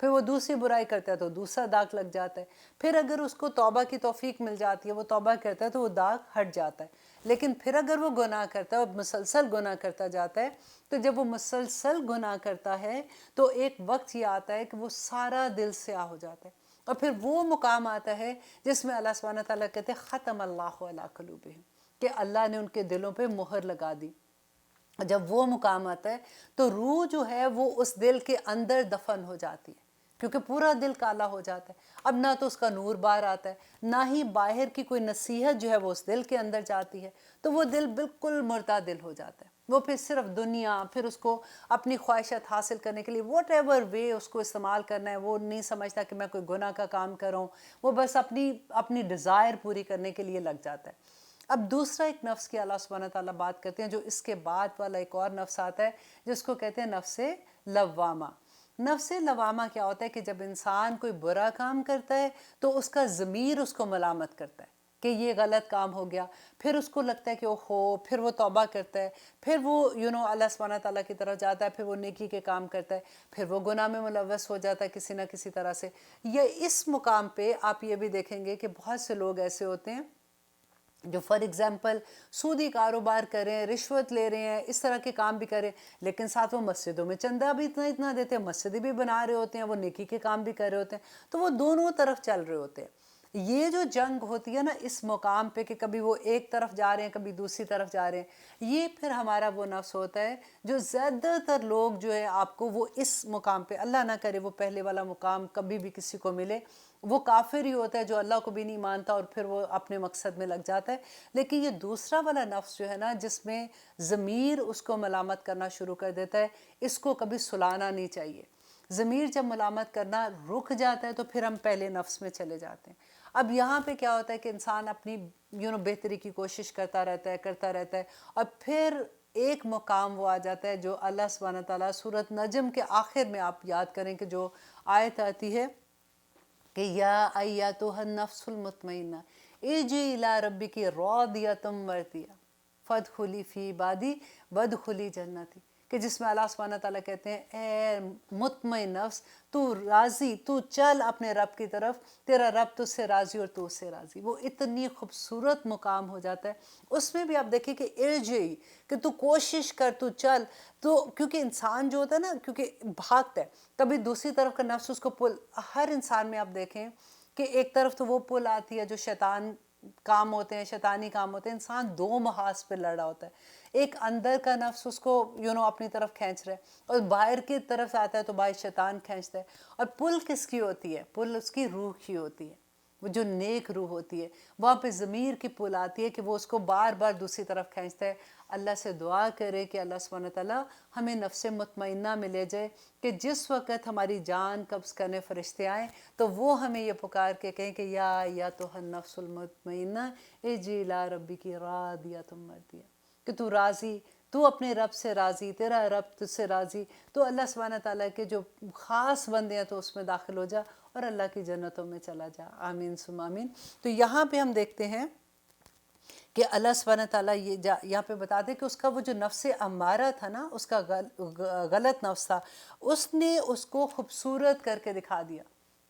پھر وہ دوسری برائی کرتا ہے تو دوسرا داغ لگ جاتا ہے، پھر اگر اس کو توبہ کی توفیق مل جاتی ہے، وہ توبہ کرتا ہے تو وہ داغ ہٹ جاتا ہے۔ لیکن پھر اگر وہ گناہ کرتا ہے اور مسلسل گناہ کرتا جاتا ہے، تو جب وہ مسلسل گناہ کرتا ہے تو ایک وقت یہ آتا ہے کہ وہ سارا دل سیاہ ہو جاتا ہے، اور پھر وہ مقام آتا ہے جس میں اللہ سبحانہ تعالیٰ کہتے ہیں ختم اللہ علی قلوبہم، کہ اللہ نے ان کے دلوں پہ مہر لگا دی۔ جب وہ مقام آتا ہے تو روح جو ہے وہ اس دل کے اندر دفن ہو جاتی ہے، کیونکہ پورا دل کالا ہو جاتا ہے، اب نہ تو اس کا نور باہر آتا ہے، نہ ہی باہر کی کوئی نصیحت جو ہے وہ اس دل کے اندر جاتی ہے، تو وہ دل بالکل مردہ دل ہو جاتا ہے۔ وہ پھر صرف دنیا، پھر اس کو اپنی خواہشات حاصل کرنے کے لیے واٹ ایور وے اس کو استعمال کرنا ہے، وہ نہیں سمجھتا کہ میں کوئی گناہ کا کام کروں، وہ بس اپنی ڈیزائر پوری کرنے کے لیے لگ جاتا ہے۔ اب دوسرا ایک نفس کی اللہ سبحانہ تعالیٰ بات کرتے ہیں، جو اس کے بعد والا ایک اور نفس آتا ہے جس کو کہتے ہیں نفس لوامہ۔ نفس لوامہ کیا ہوتا ہے کہ جب انسان کوئی برا کام کرتا ہے تو اس کا ضمیر اس کو ملامت کرتا ہے کہ یہ غلط کام ہو گیا، پھر اس کو لگتا ہے کہ اوہو، پھر وہ توبہ کرتا ہے، پھر وہ اللہ سبحانہ تعالیٰ کی طرف جاتا ہے، پھر وہ نیکی کے کام کرتا ہے، پھر وہ گناہ میں ملوث ہو جاتا ہے کسی نہ کسی طرح سے۔ یہ اس مقام پہ آپ یہ بھی دیکھیں گے کہ بہت سے لوگ ایسے ہوتے ہیں جو فار ایگزامپل سودی کاروبار کریں، رشوت لے رہے ہیں، اس طرح کے کام بھی کریں، لیکن ساتھ وہ مسجدوں میں چندہ بھی اتنا دیتے ہیں، مسجدیں بھی بنا رہے ہوتے ہیں، وہ نیکی کے کام بھی کر رہے ہوتے ہیں، تو وہ دونوں طرف چل رہے ہوتے ہیں۔ یہ جو جنگ ہوتی ہے نا اس مقام پہ کہ کبھی وہ ایک طرف جا رہے ہیں، کبھی دوسری طرف جا رہے ہیں، یہ پھر ہمارا وہ نفس ہوتا ہے جو زیادہ تر لوگ جو ہے آپ کو وہ اس مقام پہ، اللہ نہ کرے وہ پہلے والا مقام کبھی بھی کسی کو ملے، وہ کافر ہی ہوتا ہے جو اللہ کو بھی نہیں مانتا اور پھر وہ اپنے مقصد میں لگ جاتا ہے۔ لیکن یہ دوسرا والا نفس جو ہے نا جس میں ضمیر اس کو ملامت کرنا شروع کر دیتا ہے، اس کو کبھی سلانا نہیں چاہیے۔ ضمیر جب ملامت کرنا رک جاتا ہے تو پھر ہم پہلے نفس میں چلے جاتے ہیں۔ اب یہاں پہ کیا ہوتا ہے کہ انسان اپنی بہتری کی کوشش کرتا رہتا ہے اور پھر ایک مقام وہ آ جاتا ہے جو اللہ سبحانہ تعالیٰ سورۃ نجم کے آخر میں آپ یاد کریں کہ جو آیت آتی ہے کہ یا ایتھا النفس المطمئنہ ارجعی الی ربک راضیۃ مرضیہ فادخلی فی عبادی وادخلی جنتی، کہ جس میں اللہ سبحانہ تعالیٰ کہتے ہیں اے مطمئن نفس، تو راضی، تو چل اپنے رب کی طرف، تیرا رب تجھ سے راضی اور تو اس سے راضی۔ وہ اتنی خوبصورت مقام ہو جاتا ہے۔ اس میں بھی آپ دیکھیں کہ ارجعی، کہ تو کوشش کر، تو چل، تو کیونکہ انسان جو ہوتا ہے نا، کیونکہ بھاگتا ہے، کبھی دوسری طرف کا نفس اس کو ہر انسان میں آپ دیکھیں کہ ایک طرف تو وہ پل آتی ہے جو شیطانی کام ہوتے ہیں، انسان دو محاذ پہ لڑا ہوتا ہے، ایک اندر کا نفس اس کو اپنی طرف کھینچ رہا ہے، اور باہر کی طرف آتا ہے تو باہر شیطان کھینچتا ہے۔ اور پل کس کی ہوتی ہے؟ پل اس کی روح کی ہوتی ہے، وہ جو نیک روح ہوتی ہے، وہاں پہ ضمیر کی پل آتی ہے کہ وہ اس کو بار بار دوسری طرف کھینچتا ہے۔ اللہ سے دعا کرے کہ اللہ سبحانہ تعالیٰ ہمیں نفس مطمئنہ میں لے جائے کہ جس وقت ہماری جان قبض کرنے فرشتے آئیں تو وہ ہمیں یہ پکار کے کہیں کہ یا ایتھا النفس المطمئنہ ارجعی الی ربک راضیۃ مرضیہ، کہ تو راضی، تو اپنے رب سے راضی، تیرا رب تجھ سے راضی، تو اللہ سبحانہ تعالیٰ کے جو خاص بندے ہیں تو اس میں داخل ہو جا اور اللہ کی جنتوں میں چلا جا، آمین ثم آمین۔ تو یہاں پہ ہم دیکھتے ہیں کہ اللہ سبحانہ تعالیٰ یہاں پہ بتاتے ہیں کہ اس کا وہ جو نفس امارہ تھا نا، اس کا غلط نفس تھا، اس نے اس کو خوبصورت کر کے دکھا دیا۔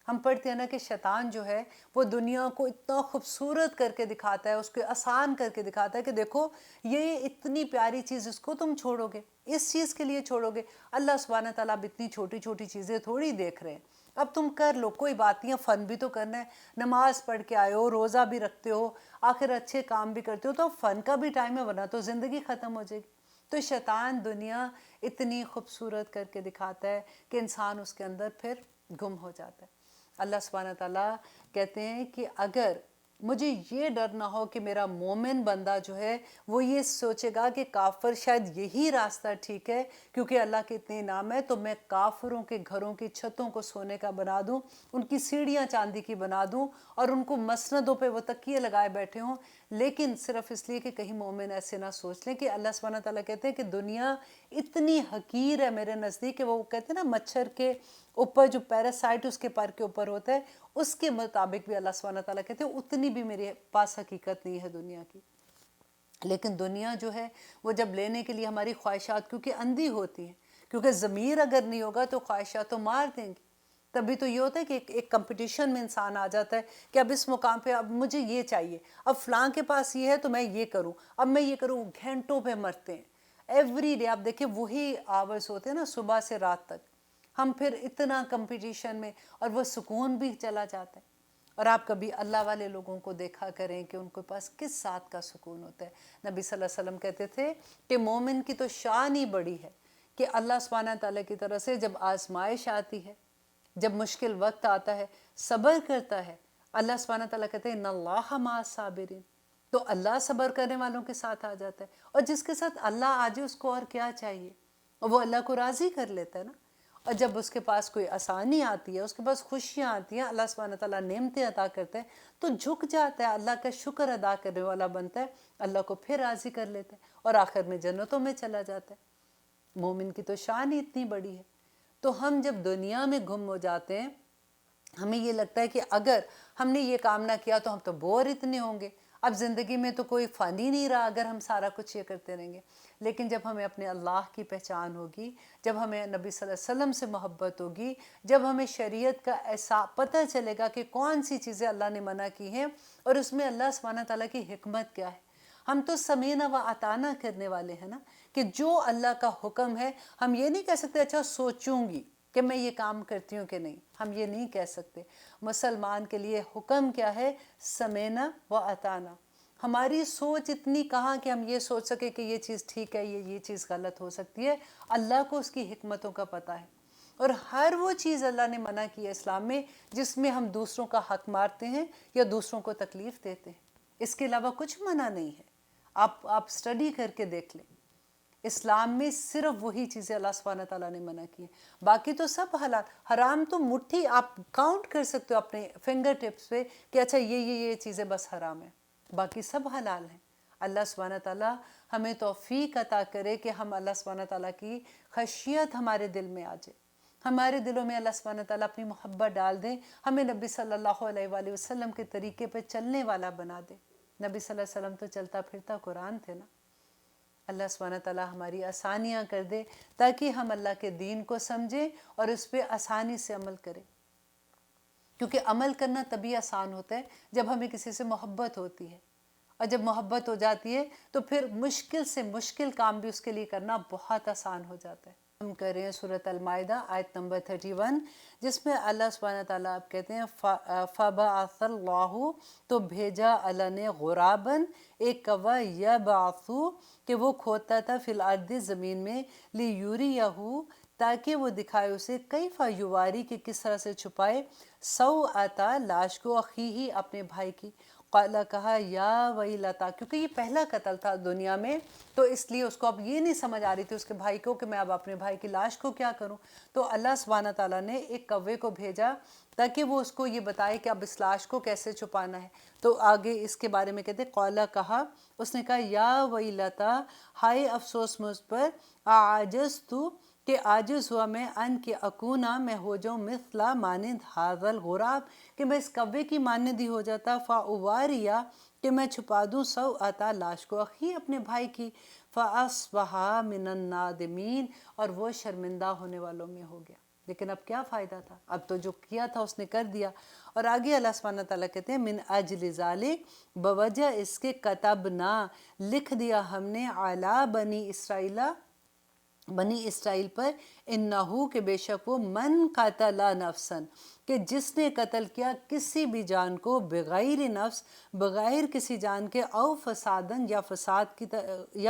ہم پڑھتے ہیں نا کہ شیطان جو ہے وہ دنیا کو اتنا خوبصورت کر کے دکھاتا ہے، اس کو آسان کر کے دکھاتا ہے کہ دیکھو یہ اتنی پیاری چیز، اس کو تم چھوڑو گے، اس چیز کے لیے چھوڑو گے؟ اللہ سبحانہ تعالیٰ اب اتنی چھوٹی چھوٹی چیزیں تھوڑی دیکھ رہے ہیں، اب تم کر لو، کوئی بات نہیں، فن بھی تو کرنا ہے، نماز پڑھ کے آئے ہو، روزہ بھی رکھتے ہو، آخر اچھے کام بھی کرتے ہو، تو فن کا بھی ٹائم ہے، ورنہ تو زندگی ختم ہو جائے گی۔ تو شیطان دنیا اتنی خوبصورت کر کے دکھاتا ہے کہ انسان اس کے اندر پھر گم ہو جاتا ہے۔ اللہ سبحانہ تعالیٰ کہتے ہیں کہ اگر مجھے یہ ڈر نہ ہو کہ میرا مومن بندہ جو ہے وہ یہ سوچے گا کہ کافر شاید یہی راستہ ٹھیک ہے کیونکہ اللہ کے اتنے انعام ہے، تو میں کافروں کے گھروں کی چھتوں کو سونے کا بنا دوں، ان کی سیڑھیاں چاندی کی بنا دوں، اور ان کو مسندوں پہ وہ تکیے لگائے بیٹھے ہوں، لیکن صرف اس لیے کہ کہیں مومن ایسے نہ سوچ لیں کہ اللہ سبحانہ تعالیٰ کہتے ہیں کہ دنیا اتنی حقیر ہے میرے نزدیک کہ وہ کہتے ہیں نا مچھر کے اوپر جو پیراسائٹ اس کے پر کے اوپر ہوتا ہے، اس کے مطابق بھی اللہ سبحانہ تعالیٰ کہتے ہیں اتنی بھی میرے پاس حقیقت نہیں ہے دنیا کی۔ لیکن دنیا جو ہے وہ جب لینے کے لیے ہماری خواہشات کیونکہ اندھی ہوتی ہیں، کیونکہ ضمیر اگر نہیں ہوگا تو خواہشات تو مار دیں گی، تبھی تو یہ ہوتا ہے کہ ایک کمپٹیشن میں انسان آ جاتا ہے کہ اب اس مقام پہ اب مجھے یہ چاہیے، اب فلاں کے پاس یہ ہے تو میں یہ کروں، اب میں یہ کروں، گھنٹوں پہ مرتے ہیں ایوری ڈے. آپ دیکھیں وہی آورس ہوتے ہیں نا صبح سے رات تک، ہم پھر اتنا کمپٹیشن میں، اور وہ سکون بھی چلا جاتا ہے. اور آپ کبھی اللہ والے لوگوں کو دیکھا کریں کہ ان کے پاس کس ذات کا سکون ہوتا ہے. نبی صلی اللہ علیہ وسلم کہتے تھے کہ مومن کی تو شان ہی بڑی ہے کہ اللہ سبحانہ تعالیٰ کی طرف سے جب آزمائش آتی ہے، جب مشکل وقت آتا ہے، صبر کرتا ہے، اللہ سبحانہ تعالیٰ کہتے ہیں ان اللہ مع الصابرین، تو اللہ صبر کرنے والوں کے ساتھ آ جاتا ہے. اور جس کے ساتھ اللہ آ جائے اس کو اور کیا چاہیے، اور وہ اللہ کو راضی کر لیتا ہے نا. اور جب اس کے پاس کوئی آسانی آتی ہے، اس کے پاس خوشیاں آتی ہیں، اللہ سبحانہ تعالیٰ نعمتیں عطا کرتے ہیں، تو جھک جاتا ہے، اللہ کا شکر ادا کرنے والا بنتا ہے، اللہ کو پھر راضی کر لیتا ہے، اور آخر میں جنتوں میں چلا جاتا ہے. مومن کی تو شان ہی اتنی بڑی ہے. تو ہم جب دنیا میں گم ہو جاتے ہیں، ہمیں یہ لگتا ہے کہ اگر ہم نے یہ کام نہ کیا تو ہم تو بور اتنے ہوں گے، اب زندگی میں تو کوئی فن ہی نہیں رہا اگر ہم سارا کچھ یہ کرتے رہیں گے. لیکن جب ہمیں اپنے اللہ کی پہچان ہوگی، جب ہمیں نبی صلی اللہ علیہ وسلم سے محبت ہوگی، جب ہمیں شریعت کا احساس پتہ چلے گا کہ کون سی چیزیں اللہ نے منع کی ہیں اور اس میں اللہ سبحانہ تعالیٰ کی حکمت کیا ہے. ہم تو سمینا و اطاعنا کرنے والے ہیں نا، کہ جو اللہ کا حکم ہے ہم یہ نہیں کہہ سکتے اچھا سوچوں گی کہ میں یہ کام کرتی ہوں کہ نہیں، ہم یہ نہیں کہہ سکتے. مسلمان کے لیے حکم کیا ہے؟ سمینا و اطاعنا. ہماری سوچ اتنی کہاں کہ ہم یہ سوچ سکے کہ یہ چیز ٹھیک ہے، یہ چیز غلط ہو سکتی ہے. اللہ کو اس کی حکمتوں کا پتہ ہے، اور ہر وہ چیز اللہ نے منع کی ہے اسلام میں جس میں ہم دوسروں کا حق مارتے ہیں یا دوسروں کو تکلیف دیتے ہیں. اس کے علاوہ کچھ منع نہیں ہے. آپ سٹڈی کر کے دیکھ لیں، اسلام میں صرف وہی چیزیں اللہ سبحانہ تعالیٰ نے منع کی ہیں، باقی تو سب حلال. حرام تو مٹھی آپ کاؤنٹ کر سکتے ہو اپنے فنگر ٹپس پہ کہ اچھا یہ چیزیں بس حرام ہیں، باقی سب حلال ہیں. اللہ سبحانہ تعالیٰ ہمیں توفیق عطا کرے کہ ہم اللہ سبحانہ تعالیٰ کی خشیت ہمارے دل میں آ جائے، ہمارے دلوں میں اللہ سبحانہ تعالیٰ اپنی محبت ڈال دیں، ہمیں نبی صلی اللہ علیہ وآلہ وسلم کے طریقے پہ چلنے والا بنا دے. نبی صلی اللہ علیہ وسلم تو چلتا پھرتا قرآن تھے نا. اللہ سبحانہ تعالیٰ ہماری آسانیاں کر دے تاکہ ہم اللہ کے دین کو سمجھیں اور اس پہ آسانی سے عمل کریں. کیونکہ عمل کرنا تبھی آسان ہوتا ہے جب ہمیں کسی سے محبت ہوتی ہے، اور جب محبت ہو جاتی ہے تو پھر مشکل سے مشکل کام بھی اس کے لیے کرنا بہت آسان ہو جاتا ہے. ہم کر رہے ہیں سورۃ المائدہ آیت نمبر 31، جس میں اللہ سبحانہ تعالیٰ آپ کہتے ہیں فَبَعَثَ اللَّهُ، تو بھیجا اللہ نے غراباً ایک کوا یبعثُ، کہ وہ کھودتا تھا فی الارض زمین میں، لیُریَہُ، تاکہ وہ دکھائے اسے کیف یواری، کہ کس طرح سے چھپائے سوءۃ لاش کو، اخیہ اپنے بھائی کی. قال کہا یا ویلتا، کیونکہ یہ پہلا قتل تھا دنیا میں تو اس لیے اس کو اب یہ نہیں سمجھ آ رہی تھی اس کے بھائی کو کہ میں اب اپنے بھائی کی لاش کو کیا کروں. تو اللہ سبحانہ تعالیٰ نے ایک کوے کو بھیجا تاکہ وہ اس کو یہ بتائے کہ اب اس لاش کو کیسے چھپانا ہے. تو آگے اس کے بارے میں کہتے قال کہا، اس نے کہا یا ویلتا، ہائے افسوس مجھ پر، اعجزت، کہ عاجز ہوا میں، ان کہ اکونا، میں ہو جاؤں، مثلا مانند ھذا الغراب، کہ میں اس کوے کی مانند ہی ہو جاتا، فاواریا، کہ میں چھپا دوں سوءۃ لاش کو، اخی اپنے بھائی کی، فاصبح من النادمین، اور وہ شرمندہ ہونے والوں میں ہو گیا. لیکن اب کیا فائدہ تھا، اب تو جو کیا تھا اس نے کر دیا. اور آگے اللہ سبحانہ تعالیٰ کہتے ہیں من اجل ذالک، بوجہ اس کے، کتبنا، لکھ دیا ہم نے، علی بنی اسرائیل، بنی اسرائیل پر، انہو، کہ بے شک وہ، من قتل نفسا، کہ جس نے قتل کیا کسی بھی جان کو، بغیر نفس، بغیر کسی جان کے، او فسادن، یا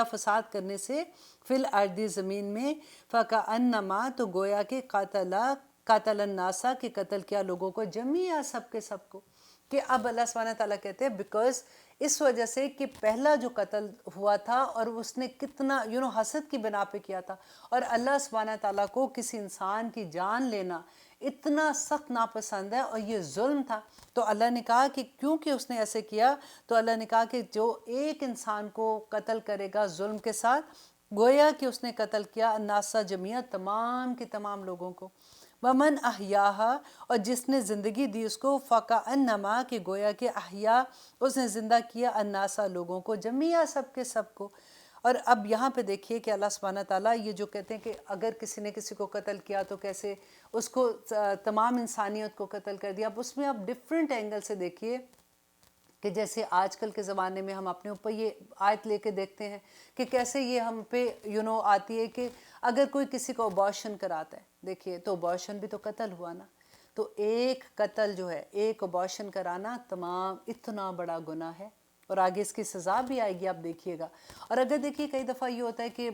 فساد کرنے سے، فی الارض زمین میں، فکأنما، تو گویا کہ قتل الناس، کہ قتل کیا لوگوں کو، جمیعا، سب کے سب کو. کہ اب اللہ سبحانہ تعالیٰ کہتے ہیں بیکاز اس وجہ سے کہ پہلا جو قتل ہوا تھا اور اس نے کتنا حسد کی بنا پہ کیا تھا، اور اللہ سبحانہ تعالیٰ کو کسی انسان کی جان لینا اتنا سخت ناپسند ہے اور یہ ظلم تھا. تو اللہ نے کہا کہ کیونکہ اس نے ایسے کیا تو اللہ نے کہا کہ جو ایک انسان کو قتل کرے گا ظلم کے ساتھ، گویا کہ اس نے قتل کیا الناس جمیعا، تمام کے تمام لوگوں کو. ومن احیاہا، اور جس نے زندگی دی اس کو، فکأنما، کہ گویا کہ احیا، اس نے زندہ کیا الناس، لوگوں کو، جمیعا، سب کے سب کو. اور اب یہاں پہ دیکھیے کہ اللہ سبحانہ تعالیٰ یہ جو کہتے ہیں کہ اگر کسی نے کسی کو قتل کیا تو کیسے اس کو تمام انسانیت کو قتل کر دیا. اب اس میں آپ ڈفرینٹ اینگل سے دیکھیے کہ جیسے آج کل کے زمانے میں ہم اپنے اوپر یہ آیت لے کے دیکھتے ہیں کہ کیسے یہ ہم پہ آتی ہے کہ اگر کوئی کسی کو ابارشن کراتا ہے, دیکھیے تو ابارشن بھی تو قتل ہوا نا. تو ایک قتل جو ہے, ایک ابارشن کرانا تمام اتنا بڑا گناہ ہے, اور آگے اس کی سزا بھی آئے گی, آپ دیکھیے گا. اور اگر دیکھیے کئی دفعہ یہ ہوتا ہے کہ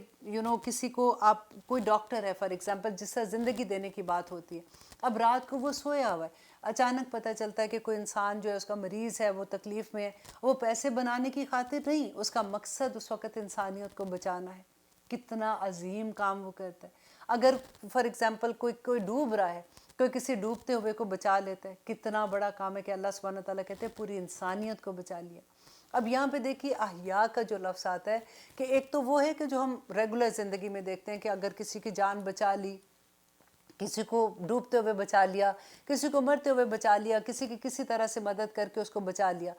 کسی کو آپ کوئی ڈاکٹر ہے فار ایگزامپل جس سے زندگی دینے کی بات ہوتی ہے, اب رات کو وہ سویا ہوا ہے, اچانک پتہ چلتا ہے کہ کوئی انسان جو ہے اس کا مریض ہے, وہ تکلیف میں ہے, وہ پیسے بنانے کی خاطر نہیں, اس کا مقصد اس وقت انسانیت کو بچانا ہے. کتنا عظیم کام وہ کرتا ہے. اگر فار ایگزامپل کوئی ڈوب رہا ہے, کوئی کسی ڈوبتے ہوئے کو بچا لیتا ہے, کتنا بڑا کام ہے کہ اللہ سبحانہ تعالیٰ کہتے ہیں پوری انسانیت کو بچا لیا. اب یہاں پہ دیکھیے احیاء کا جو لفظ آتا ہے کہ ایک تو وہ ہے کہ جو ہم ریگولر زندگی میں دیکھتے ہیں کہ اگر کسی کی جان بچا لی, کسی کو ڈوبتے ہوئے بچا لیا, کسی کو مرتے ہوئے بچا لیا, کسی کی کسی طرح سے مدد کر کے اس کو بچا لیا.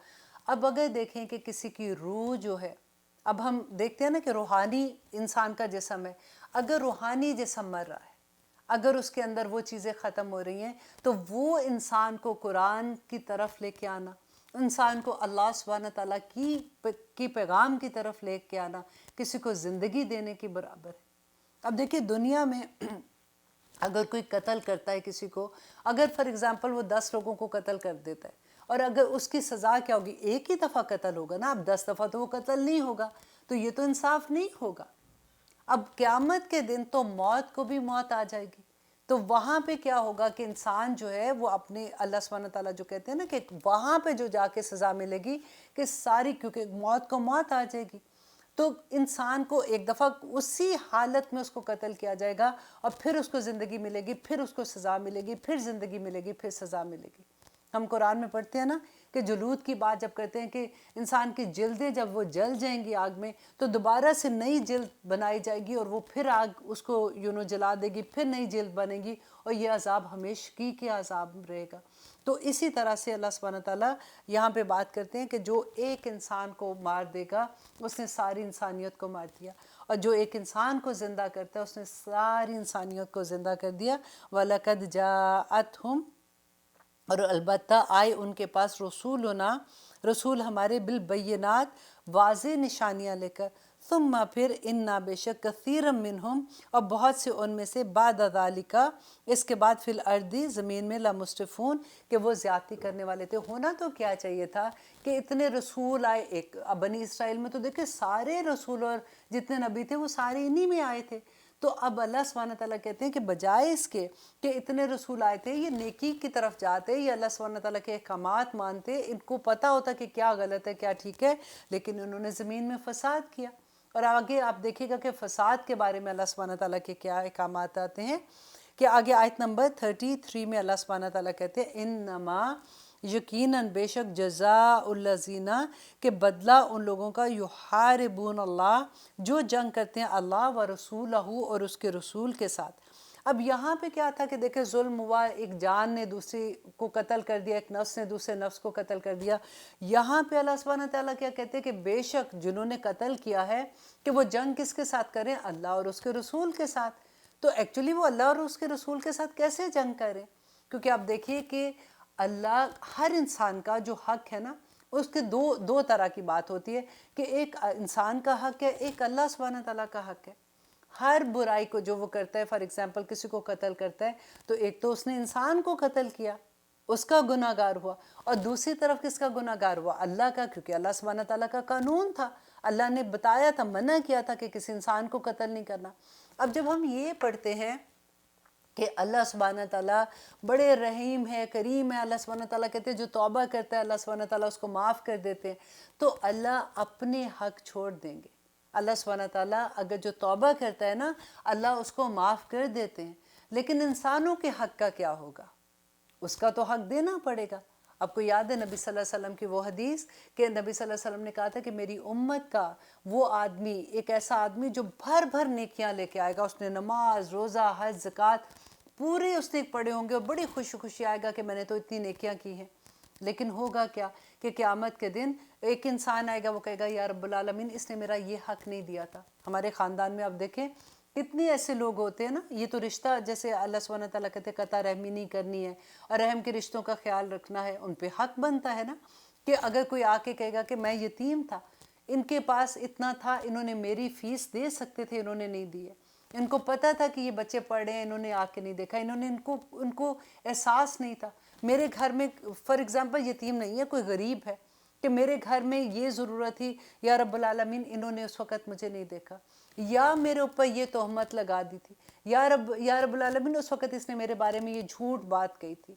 اب اگر دیکھیں کہ کسی کی روح جو ہے, اب ہم دیکھتے ہیں نا کہ روحانی انسان کا جسم ہے, اگر روحانی جسم مر رہا ہے, اگر اس کے اندر وہ چیزیں ختم ہو رہی ہیں, تو وہ انسان کو قرآن کی طرف لے کے آنا, انسان کو اللہ سبحانہ تعالیٰ کی پیغام کی طرف لے کے آنا کسی کو زندگی دینے کی برابر ہے. اب دیکھیے دنیا میں اگر کوئی قتل کرتا ہے کسی کو, اگر فار ایگزامپل وہ 10 لوگوں کو قتل کر دیتا ہے, اور اگر اس کی سزا کیا ہوگی, ایک ہی دفعہ قتل ہوگا نا, اب 10 دفعہ تو وہ قتل نہیں ہوگا, تو یہ تو انصاف نہیں ہوگا. اب قیامت کے دن تو موت کو بھی موت آ جائے گی, تو وہاں پہ کیا ہوگا کہ انسان جو ہے وہ اپنے اللہ سبحانہ تعالیٰ جو کہتے ہیں نا کہ وہاں پہ جو جا کے سزا ملے گی کہ ساری, کیونکہ موت کو موت آ جائے گی, تو انسان کو ایک دفعہ اسی حالت میں اس کو قتل کیا جائے گا, اور پھر اس کو زندگی ملے گی, پھر اس کو سزا ملے گی, پھر زندگی ملے گی, پھر سزا ملے گی. ہم قرآن میں پڑھتے ہیں نا کہ جلود کی بات جب کرتے ہیں کہ انسان کی جلدیں جب وہ جل جائیں گی آگ میں, تو دوبارہ سے نئی جلد بنائی جائے گی, اور وہ پھر آگ اس کو جلا دے گی, پھر نئی جلد بنے گی, اور یہ عذاب ہمیشگی کے عذاب رہے گا. تو اسی طرح سے اللہ سبحانہ تعالیٰ یہاں پہ بات کرتے ہیں کہ جو ایک انسان کو مار دے گا اس نے ساری انسانیت کو مار دیا, اور جو ایک انسان کو زندہ کرتا ہے اس نے ساری انسانیت کو زندہ کر دیا. وَلَقَدْ جَاءَتْهُمْ, اور البتہ آئے ان کے پاس رسولنا, رسول ہمارے بالبینات, واضح نشانیاں لے کر, ثم پھر انا بے شک کثیرا منہم, اور بہت سے ان میں سے, بعد ذالک اس کے بعد, فی الارض زمین میں, لمسرفون کہ وہ زیادتی کرنے والے تھے. ہونا تو کیا چاہیے تھا کہ اتنے رسول آئے, ایک بنی اسرائیل میں تو دیکھیں سارے رسول اور جتنے نبی تھے وہ سارے انہی میں آئے تھے. تو اب اللہ سبحانہ تعالیٰ کہتے ہیں کہ بجائے اس کے کہ اتنے رسول آئے تھے, یہ نیکی کی طرف جاتے, یہ اللہ سبحانہ تعالیٰ کے احکامات مانتے, ان کو پتہ ہوتا کہ کیا غلط ہے کیا ٹھیک ہے, لیکن انہوں نے زمین میں فساد کیا. اور آگے آپ دیکھیے گا کہ فساد کے بارے میں اللہ سبحانہ تعالیٰ کے کیا احکامات آتے ہیں, کہ آگے آیت نمبر 33 میں اللہ سبحانہ تعالیٰ کہتے ہیں انما, یقیناً بے شک, جزاء الذین کہ بدلہ ان لوگوں کا, یحاربون اللہ جو جنگ کرتے ہیں اللہ و رسولہ اور اس کے رسول کے ساتھ. اب یہاں پہ کیا تھا کہ دیکھیں ظلم ہوا, ایک جان نے دوسری کو قتل کر دیا, ایک نفس نے دوسرے نفس کو قتل کر دیا. یہاں پہ اللہ سبحانہ تعالیٰ کیا کہتے ہیں کہ بے شک جنہوں نے قتل کیا ہے کہ وہ جنگ کس کے ساتھ کریں, اللہ اور اس کے رسول کے ساتھ. تو ایکچولی وہ اللہ اور اس کے رسول کے ساتھ کیسے جنگ کریں, کیونکہ آپ دیکھیے کہ اللہ ہر انسان کا جو حق ہے نا, اس کے دو طرح کی بات ہوتی ہے, کہ ایک انسان کا حق ہے, ایک اللہ سبحانہ تعالیٰ کا حق ہے. ہر برائی کو جو وہ کرتا ہے, فار ایگزامپل کسی کو قتل کرتا ہے, تو ایک تو اس نے انسان کو قتل کیا, اس کا گناہ گار ہوا, اور دوسری طرف کس کا گناہ گار ہوا, اللہ کا, کیونکہ اللہ سبحانہ تعالیٰ کا قانون تھا, اللہ نے بتایا تھا, منع کیا تھا کہ کسی انسان کو قتل نہیں کرنا. اب جب ہم یہ پڑھتے ہیں کہ اللہ سبحانہ تعالیٰ بڑے رحیم ہے, کریم ہے, اللہ سبحانہ تعالیٰ کہتے ہیں جو توبہ کرتا ہے اللہ سبحانہ تعالیٰ اس کو معاف کر دیتے ہیں, تو اللہ اپنے حق چھوڑ دیں گے. اللہ سبحانہ تعالیٰ اگر جو توبہ کرتا ہے نا, اللہ اس کو معاف کر دیتے ہیں, لیکن انسانوں کے حق کا کیا ہوگا, اس کا تو حق دینا پڑے گا. آپ کو یاد ہے نبی صلی اللہ علیہ وسلم کی وہ حدیث کہ نبی صلی اللہ علیہ وسلم نے کہا تھا کہ میری امت کا وہ آدمی, ایک ایسا آدمی جو بھر بھر نیکیاں لے کے آئے گا, اس نے نماز, روزہ, حج, زکوٰۃ پورے اس نے پڑھے ہوں گے, اور بڑی خوشی آئے گا کہ میں نے تو اتنی نیکیاں کی ہیں, لیکن ہوگا کیا کہ قیامت کے دن ایک انسان آئے گا, وہ کہے گا یا رب العالمین اس نے میرا یہ حق نہیں دیا تھا. ہمارے خاندان میں آپ دیکھیں کتنے ایسے لوگ ہوتے ہیں نا, یہ تو رشتہ جیسے اللہ سبحانہ تعالیٰ کہتے ہیں قطع رحمی نہیں کرنی ہے اور رحم کے رشتوں کا خیال رکھنا ہے, ان پہ حق بنتا ہے نا کہ اگر کوئی آ کے کہے گا کہ میں یتیم تھا, ان کے پاس اتنا تھا, انہوں نے میری فیس دے سکتے تھے, انہوں نے نہیں دی ہے, ان کو پتہ تھا کہ یہ بچے پڑھ رہے ہیں, انہوں نے آ کے نہیں دیکھا, انہوں نے ان کو احساس نہیں تھا. میرے گھر میں فار ایگزامپل یتیم نہیں ہے, کوئی غریب ہے کہ میرے گھر میں یہ ضرورت تھی, یا رب العالمین انہوں نے اس وقت مجھے نہیں دیکھا, یا میرے اوپر یہ تہمت لگا دی تھی, یا رب العالمین اس وقت اس نے میرے بارے میں یہ جھوٹ بات کہی تھی.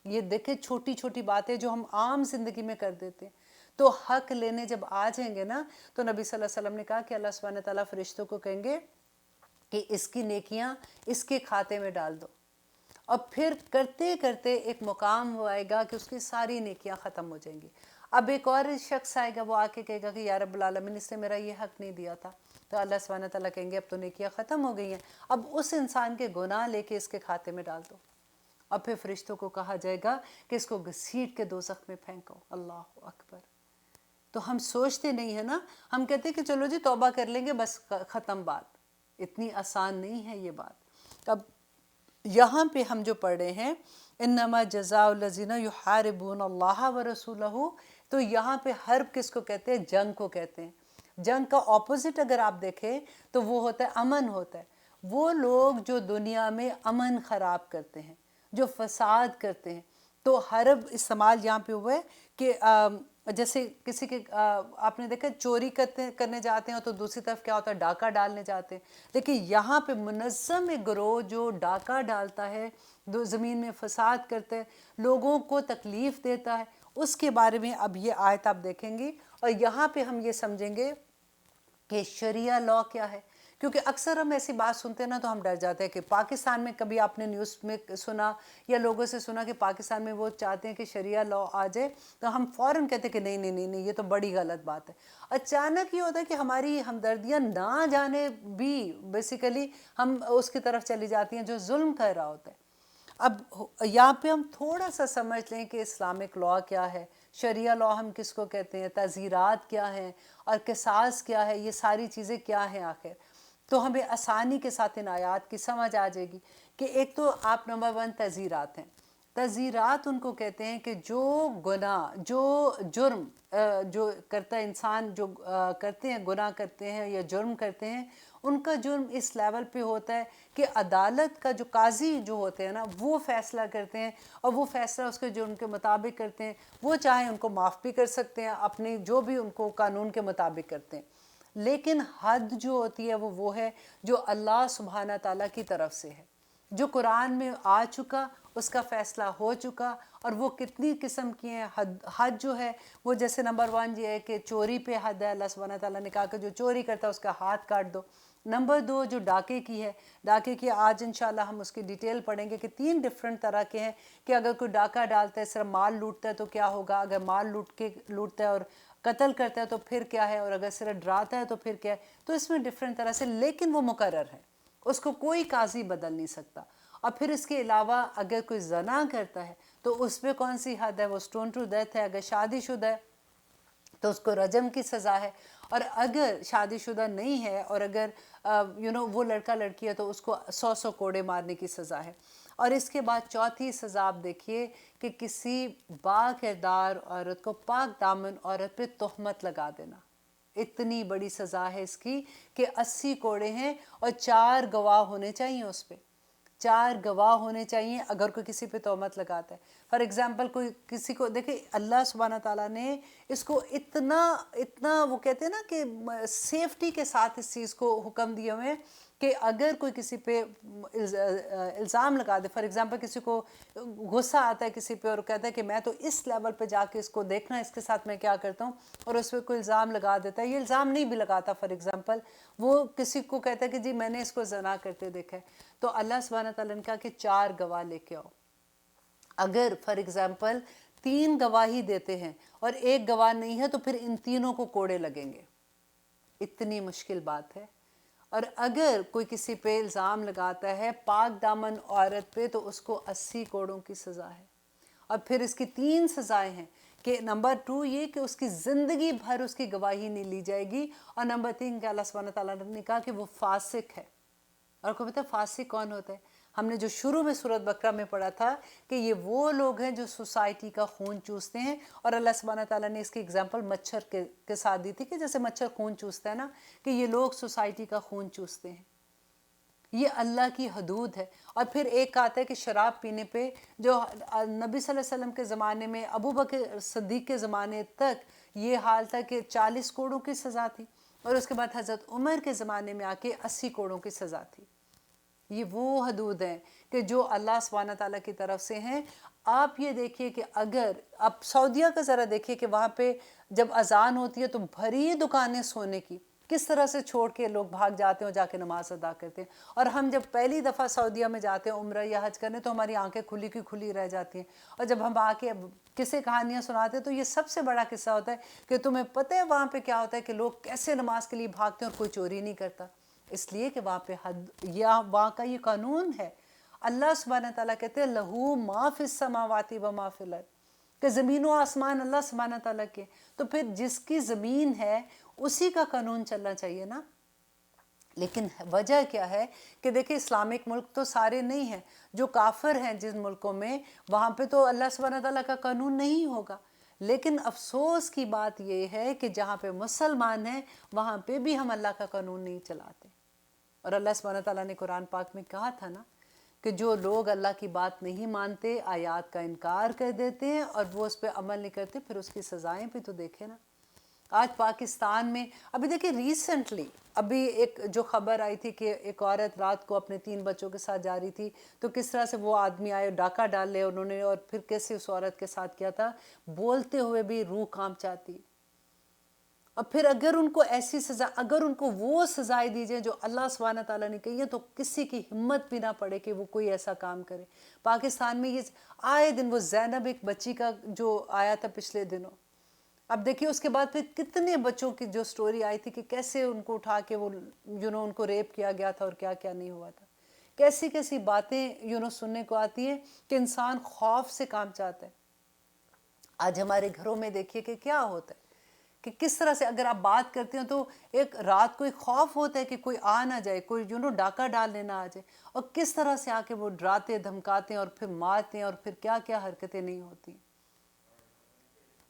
یہ دیکھیں چھوٹی چھوٹی باتیں جو ہم عام زندگی میں کر دیتے ہیں. تو حق لینے جب آ جائیں گے نا, تو نبی صلی اللہ علیہ وسلم نے کہا کہ اللہ سبحانہ تعالیٰ فرشتوں کو کہیں گے کہ اس کی نیکیاں اس کے کھاتے میں ڈال دو, اور پھر کرتے کرتے ایک مقام وہ آئے گا کہ اس کی ساری نیکیاں ختم ہو جائیں گی. اب ایک اور شخص آئے گا, وہ آ کے کہے گا کہ یا رب العالمین اس نے میرا یہ حق نہیں دیا تھا, تو اللہ سبحانہ تعالیٰ کہیں گے اب تو نیکیاں ختم ہو گئی ہیں, اب اس انسان کے گناہ لے کے اس کے کھاتے میں ڈال دو. اب پھر فرشتوں کو کہا جائے گا کہ اس کو گھسیٹ کے دوزخ میں پھینکو. اللہ اکبر. تو ہم سوچتے نہیں ہیں نا, ہم کہتے ہیں کہ چلو جی توبہ کر لیں گے بس ختم بات. اتنی آسان نہیں ہے یہ بات. اب یہاں پہ ہم جو پڑھ رہے ہیں انما جزاء الذین یحاربون اللہ ورسولہ, تو یہاں پہ حرب کس کو کہتے ہیں؟ جنگ کو کہتے ہیں. جنگ کا اپوزٹ اگر آپ دیکھیں تو وہ ہوتا ہے امن ہوتا ہے. وہ لوگ جو دنیا میں امن خراب کرتے ہیں, جو فساد کرتے ہیں, تو حرب استعمال یہاں پہ ہوا ہے کہ جیسے کسی کے آپ نے دیکھا چوری کرنے جاتے ہیں تو دوسری طرف کیا ہوتا ہے, ڈاکہ ڈالنے جاتے ہیں. لیکن یہاں پہ منظم ایک گروہ جو ڈاکہ ڈالتا ہے, زمین میں فساد کرتا ہے, لوگوں کو تکلیف دیتا ہے, اس کے بارے میں اب یہ آیت آپ دیکھیں گی. اور یہاں پہ ہم یہ سمجھیں گے کہ شریعہ لا کیا ہے. کیونکہ اکثر ہم ایسی بات سنتے ہیں نا تو ہم ڈر جاتے ہیں کہ پاکستان میں, کبھی آپ نے نیوز میں سنا یا لوگوں سے سنا کہ پاکستان میں وہ چاہتے ہیں کہ شریعہ لا آ جائے, تو ہم فوراً کہتے ہیں کہ نہیں نہیں نہیں نہیں, یہ تو بڑی غلط بات ہے. اچانک یہ ہوتا ہے کہ ہماری ہمدردیاں نہ جانے بھی بیسیکلی ہم اس کی طرف چلی جاتی ہیں جو ظلم کر رہا ہوتا ہے. اب یہاں پہ ہم تھوڑا سا سمجھ لیں کہ اسلامک لا کیا ہے, شریعہ لا ہم کس کو کہتے ہیں, تعزیرات کیا ہیں, اور قصاص کیا ہے, یہ ساری چیزیں کیا ہیں آخر. تو ہمیں آسانی کے ساتھ ان آیات کی سمجھ آ جائے گی کہ ایک تو آپ نمبر 1 تعزیرات ہیں. تعزیرات ان کو کہتے ہیں کہ جو گناہ, جو جرم جو کرتا ہے انسان, جو کرتے ہیں, گناہ کرتے ہیں یا جرم کرتے ہیں, ان کا جرم اس لیول پہ ہوتا ہے کہ عدالت کا جو قاضی جو ہوتے ہیں نا, وہ فیصلہ کرتے ہیں, اور وہ فیصلہ اس کے جرم کے مطابق کرتے ہیں. وہ چاہیں ان کو معاف بھی کر سکتے ہیں, اپنے جو بھی ان کو قانون کے مطابق کرتے ہیں. لیکن حد جو ہوتی ہے وہ ہے جو اللہ سبحانہ تعالیٰ کی طرف سے ہے, جو قرآن میں آ چکا, اس کا فیصلہ ہو چکا. اور وہ کتنی قسم کی ہیں حد جو ہے وہ, جیسے نمبر 1 یہ ہے کہ چوری پہ حد ہے. اللہ سبحانہ تعالیٰ نے کہا کہ جو چوری کرتا ہے اس کا ہاتھ کاٹ دو. نمبر 2 جو ڈاکے کی ہے, ڈاکے کی آج انشاءاللہ ہم اس کی ڈیٹیل پڑھیں گے کہ 3 ڈیفرنٹ طرح کے ہیں کہ اگر کوئی ڈاکہ ڈالتا ہے صرف مال لوٹتا ہے تو کیا ہوگا, اگر مال لوٹتا ہے اور قتل کرتا ہے تو پھر کیا ہے, اور اگر صرف ڈراتا ہے تو پھر کیا ہے. تو اس میں ڈیفرنٹ طرح سے, لیکن وہ مقرر ہے, اس کو کوئی قاضی بدل نہیں سکتا. اور پھر اس کے علاوہ اگر کوئی زنا کرتا ہے تو اس پہ کون سی حد ہے, وہ سٹون ٹو ڈیتھ ہے. اگر شادی شدہ ہے تو اس کو رجم کی سزا ہے, اور اگر شادی شدہ نہیں ہے اور اگر وہ لڑکا لڑکی ہے تو اس کو 100 کوڑے مارنے کی سزا ہے. اور اس کے بعد چوتھی سزا آپ دیکھیے کہ کسی با کردار عورت کو, پاک دامن عورت پہ تہمت لگا دینا. اتنی بڑی سزا ہے اس کی کہ 80 کوڑے ہیں, اور 4 گواہ ہونے چاہیے اس پہ, 4 گواہ ہونے چاہیے اگر کوئی کسی پہ تہمت لگاتا ہے. فار ایگزامپل کوئی کسی کو دیکھیں, اللہ سبحانہ تعالیٰ نے اس کو اتنا وہ کہتے ہیں نا کہ سیفٹی کے ساتھ اس چیز کو حکم دیے ہوئے ہیں کہ اگر کوئی کسی پہ الزام لگا دے, فار ایگزامپل کسی کو غصہ آتا ہے کسی پہ اور کہتا ہے کہ میں تو اس لیول پہ جا کے اس کو دیکھنا, اس کے ساتھ میں کیا کرتا ہوں, اور اس پہ کوئی الزام لگا دیتا ہے, یہ الزام نہیں بھی لگاتا, فار ایگزامپل وہ کسی کو کہتا ہے کہ جی میں نے اس کو زنا کرتے دیکھا ہے, تو اللہ سبحانہ تعالیٰ نے کہا کہ 4 گواہ لے کے آؤ. اگر فار ایگزامپل 3 گواہی دیتے ہیں اور 1 گواہ نہیں ہے تو پھر ان تینوں کو کوڑے لگیں گے. اتنی مشکل بات ہے. اور اگر کوئی کسی پہ الزام لگاتا ہے پاک دامن عورت پہ تو اس کو 80 کوڑوں کی سزا ہے. اور پھر اس کی 3 سزائیں ہیں کہ نمبر 2 یہ کہ اس کی زندگی بھر اس کی گواہی نہیں لی جائے گی، اور نمبر 3 کہ اللہ سبحانہ تعالیٰ نے کہا کہ وہ فاسق ہے۔ اور کو پتہ فاسق کون ہوتا ہے؟ ہم نے جو شروع میں سورۃ بقرہ میں پڑھا تھا کہ یہ وہ لوگ ہیں جو سوسائٹی کا خون چوستے ہیں، اور اللہ سبحانہ تعالیٰ نے اس کی اگزامپل مچھر کے ساتھ دی تھی کہ جیسے مچھر خون چوستا ہے نا، کہ یہ لوگ سوسائٹی کا خون چوستے ہیں۔ یہ اللہ کی حدود ہے۔ اور پھر ایک آتا ہے کہ شراب پینے پہ، جو نبی صلی اللہ علیہ وسلم کے زمانے میں، ابو بکر صدیق کے زمانے تک یہ حال تھا کہ 40 کوڑوں کی سزا تھی، اور اس کے بعد حضرت عمر کے زمانے میں آ کے 80 کوڑوں کی سزا تھی۔ یہ وہ حدود ہیں کہ جو اللہ سبحانہ تعالیٰ کی طرف سے ہیں۔ آپ یہ دیکھیے کہ اگر آپ سعودیہ کا ذرا دیکھیے کہ وہاں پہ جب اذان ہوتی ہے تو بھری دکانیں سونے کی، کس طرح سے چھوڑ کے لوگ بھاگ جاتے ہیں اور جا کے نماز ادا کرتے ہیں۔ اور ہم جب پہلی دفعہ سعودیہ میں جاتے ہیں عمرہ یا حج کرنے تو ہماری آنکھیں کھلی کی کھلی رہ جاتی ہیں، اور جب ہم آ کے قصے کہانیاں سناتے ہیں تو یہ سب سے بڑا قصہ ہوتا ہے کہ تمہیں پتہ ہے وہاں پہ کیا ہوتا ہے کہ لوگ کیسے نماز کے لیے بھاگتے ہیں اور کوئی چوری نہیں کرتا، اس لیے کہ وہاں پہ یا وہاں کا یہ قانون ہے۔ اللہ سبحانہ تعالیٰ کہتے ہیں لہو ما فی السماوات و ما فی الارض، کہ زمین و آسمان اللہ سبحانہ تعالیٰ کے، تو پھر جس کی زمین ہے اسی کا قانون چلنا چاہیے نا۔ لیکن وجہ کیا ہے کہ دیکھیں اسلامک ملک تو سارے نہیں ہیں، جو کافر ہیں جن ملکوں میں وہاں پہ تو اللہ سبحانہ تعالیٰ کا قانون نہیں ہوگا۔ لیکن افسوس کی بات یہ ہے کہ جہاں پہ مسلمان ہیں وہاں پہ بھی ہم اللہ کا قانون نہیں چلاتے۔ اور اللہ سبحانہ تعالیٰ نے قرآن پاک میں کہا تھا نا کہ جو لوگ اللہ کی بات نہیں مانتے، آیات کا انکار کر دیتے ہیں اور وہ اس پہ عمل نہیں کرتے، پھر اس کی سزائیں بھی تو دیکھیں نا۔ آج پاکستان میں ابھی دیکھیں ریسنٹلی ابھی ایک جو خبر آئی تھی کہ ایک عورت رات کو اپنے 3 بچوں کے ساتھ جا رہی تھی تو کس طرح سے وہ آدمی آئے، ڈاکہ ڈال لے انہوں نے، اور پھر کیسے اس عورت کے ساتھ کیا تھا، بولتے ہوئے بھی روح کانپ جاتی۔ اور پھر اگر ان کو ایسی سزا، اگر ان کو وہ سزائیں دی جائیں جو اللہ سبحانہ تعالیٰ نے کہی ہے تو کسی کی ہمت بھی نہ پڑے کہ وہ کوئی ایسا کام کرے۔ پاکستان میں یہ آئے دن وہ زینب ایک بچی کا جو آیا تھا پچھلے دنوں، اب دیکھیے اس کے بعد پھر کتنے بچوں کی جو سٹوری آئی تھی کہ کیسے ان کو اٹھا کے وہ ان کو ریپ کیا گیا تھا اور کیا کیا نہیں ہوا تھا۔ کیسی کیسی باتیں سننے کو آتی ہیں کہ انسان خوف سے کام چاہتا ہے۔ آج ہمارے گھروں میں دیکھیے کہ کیا ہوتا ہے کہ کس طرح سے اگر آپ بات کرتے ہیں تو ایک رات کو ایک خوف ہوتا ہے کہ کوئی آ نہ جائے، کوئی ڈاکہ ڈالنے نہ آ جائے، اور کس طرح سے آ کے وہ ڈراتے دھمکاتے ہیں اور پھر مارتے ہیں اور پھر کیا کیا حرکتیں نہیں ہوتی۔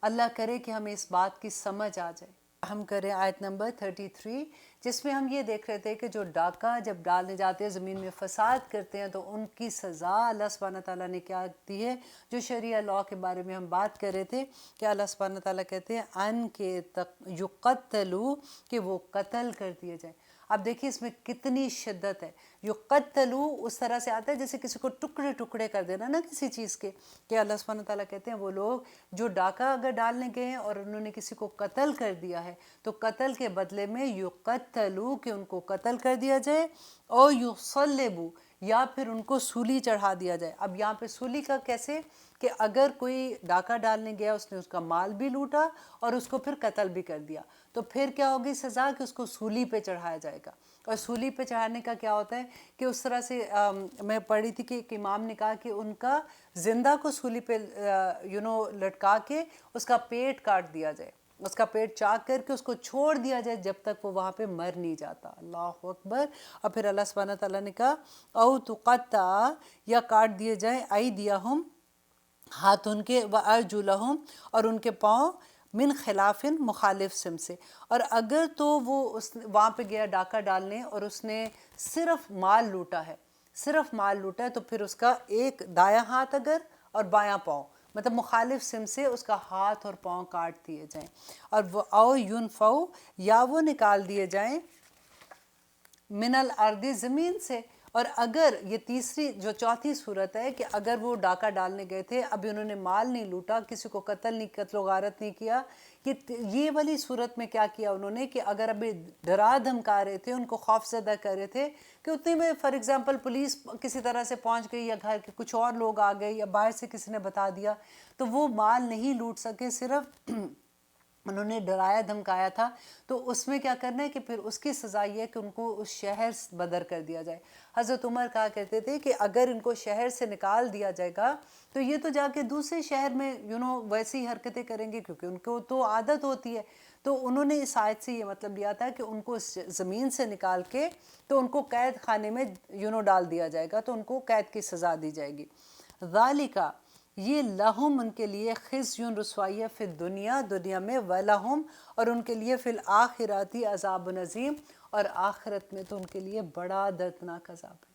اللہ کرے کہ ہمیں اس بات کی سمجھ آ جائے۔ ہم کریں آیت نمبر 33 جس میں ہم یہ دیکھ رہے تھے کہ جو ڈاکہ جب ڈالنے جاتے ہیں زمین میں فساد کرتے ہیں تو ان کی سزا اللہ سبحانہ تعالیٰ نے کیا دی ہے۔ جو شریعہ لاء کے بارے میں ہم بات کر رہے تھے کہ اللہ سبحانہ تعالیٰ کہتے ہیں ان کے یقتلوا، کہ وہ قتل کر دیے جائیں۔ اب دیکھیے اس میں کتنی شدت ہے۔ یقتلوا اس طرح سے آتا ہے جیسے کسی کو ٹکڑے ٹکڑے کر دینا نا کسی چیز کے، کہ اللہ سبحانہ تعالیٰ کہتے ہیں وہ لوگ جو ڈاکہ اگر ڈالنے گئے ہیں اور انہوں نے کسی کو قتل کر دیا ہے تو قتل کے بدلے میں یقتلوا، کہ ان کو قتل کر دیا جائے، اور یصلبوا، یا پھر ان کو سولی چڑھا دیا جائے۔ اب یہاں پہ سولی کا کیسے کہ اگر کوئی ڈاکہ ڈالنے گیا اس نے اس کا مال بھی لوٹا اور اس کو پھر قتل بھی کر دیا تو پھر کیا ہوگی سزا کہ اس کو سولی پہ چڑھایا جائے گا۔ اور سولی پہ چڑھانے کا کیا ہوتا ہے کہ اس طرح سے میں پڑھی تھی کہ ایک امام نے کہا کہ ان کا زندہ کو سولی پہ لٹکا کے اس کا پیٹ کاٹ دیا جائے، اس کا پیٹ چاک کر کے اس کو چھوڑ دیا جائے جب تک وہ وہاں پہ مر نہیں جاتا۔ اللہ اکبر۔ اور پھر اللہ سبحانہ تعالیٰ نے کہا او تقطع، یا کاٹ دیے جائیں ایدیہم، ہاتھ ان کے، وارجلہم، اور ان کے پاؤں، من خلاف، مخالف سم سے۔ اور اگر تو وہ وہاں پہ گیا ڈاکہ ڈالنے اور اس نے صرف مال لوٹا ہے، صرف مال لوٹا ہے تو پھر اس کا ایک دایاں ہاتھ اگر اور بایاں پاؤں، مطلب مخالف سم سے اس کا ہاتھ اور پاؤں کاٹ دیے جائیں۔ اور وہ او ینفو، یا وہ نکال دیے جائیں، من الارض، زمین سے۔ اور اگر یہ تیسری جو چوتھی صورت ہے کہ اگر وہ ڈاکہ ڈالنے گئے تھے، ابھی انہوں نے مال نہیں لوٹا، کسی کو قتل و غارت نہیں کیا، یہ والی صورت میں کیا کیا انہوں نے کہ اگر ابھی ڈرا دھمکا رہے تھے، ان کو خوف زدہ کر رہے تھے کہ اتنے میں فار ایگزامپل پولیس کسی طرح سے پہنچ گئی یا گھر کے کچھ اور لوگ آ گئے یا باہر سے کسی نے بتا دیا تو وہ مال نہیں لوٹ سکے، صرف انہوں نے ڈرایا دھمکایا تھا، تو اس میں کیا کرنا ہے کہ پھر اس کی سزا یہ ہے کہ ان کو اس شہر بدر کر دیا جائے۔ حضرت عمر کہا کرتے تھے کہ اگر ان کو شہر سے نکال دیا جائے گا تو یہ تو جا کے دوسرے شہر میں ویسی حرکتیں کریں گے، کیونکہ ان کو تو عادت ہوتی ہے۔ تو انہوں نے اس آیت سے یہ مطلب لیا تھا کہ ان کو اس زمین سے نکال کے تو ان کو قید خانے میں ڈال دیا جائے گا، تو ان کو قید کی سزا دی جائے گی۔ ذالکا، یہ لہم ان کے لیے خزی رسوائی ہے فی دنیا، دنیا میں، ولہم اور ان کے لیے فی الآخراتی عذاب عظیم، اور آخرت میں تو ان کے لیے بڑا دردناک عذاب ہے۔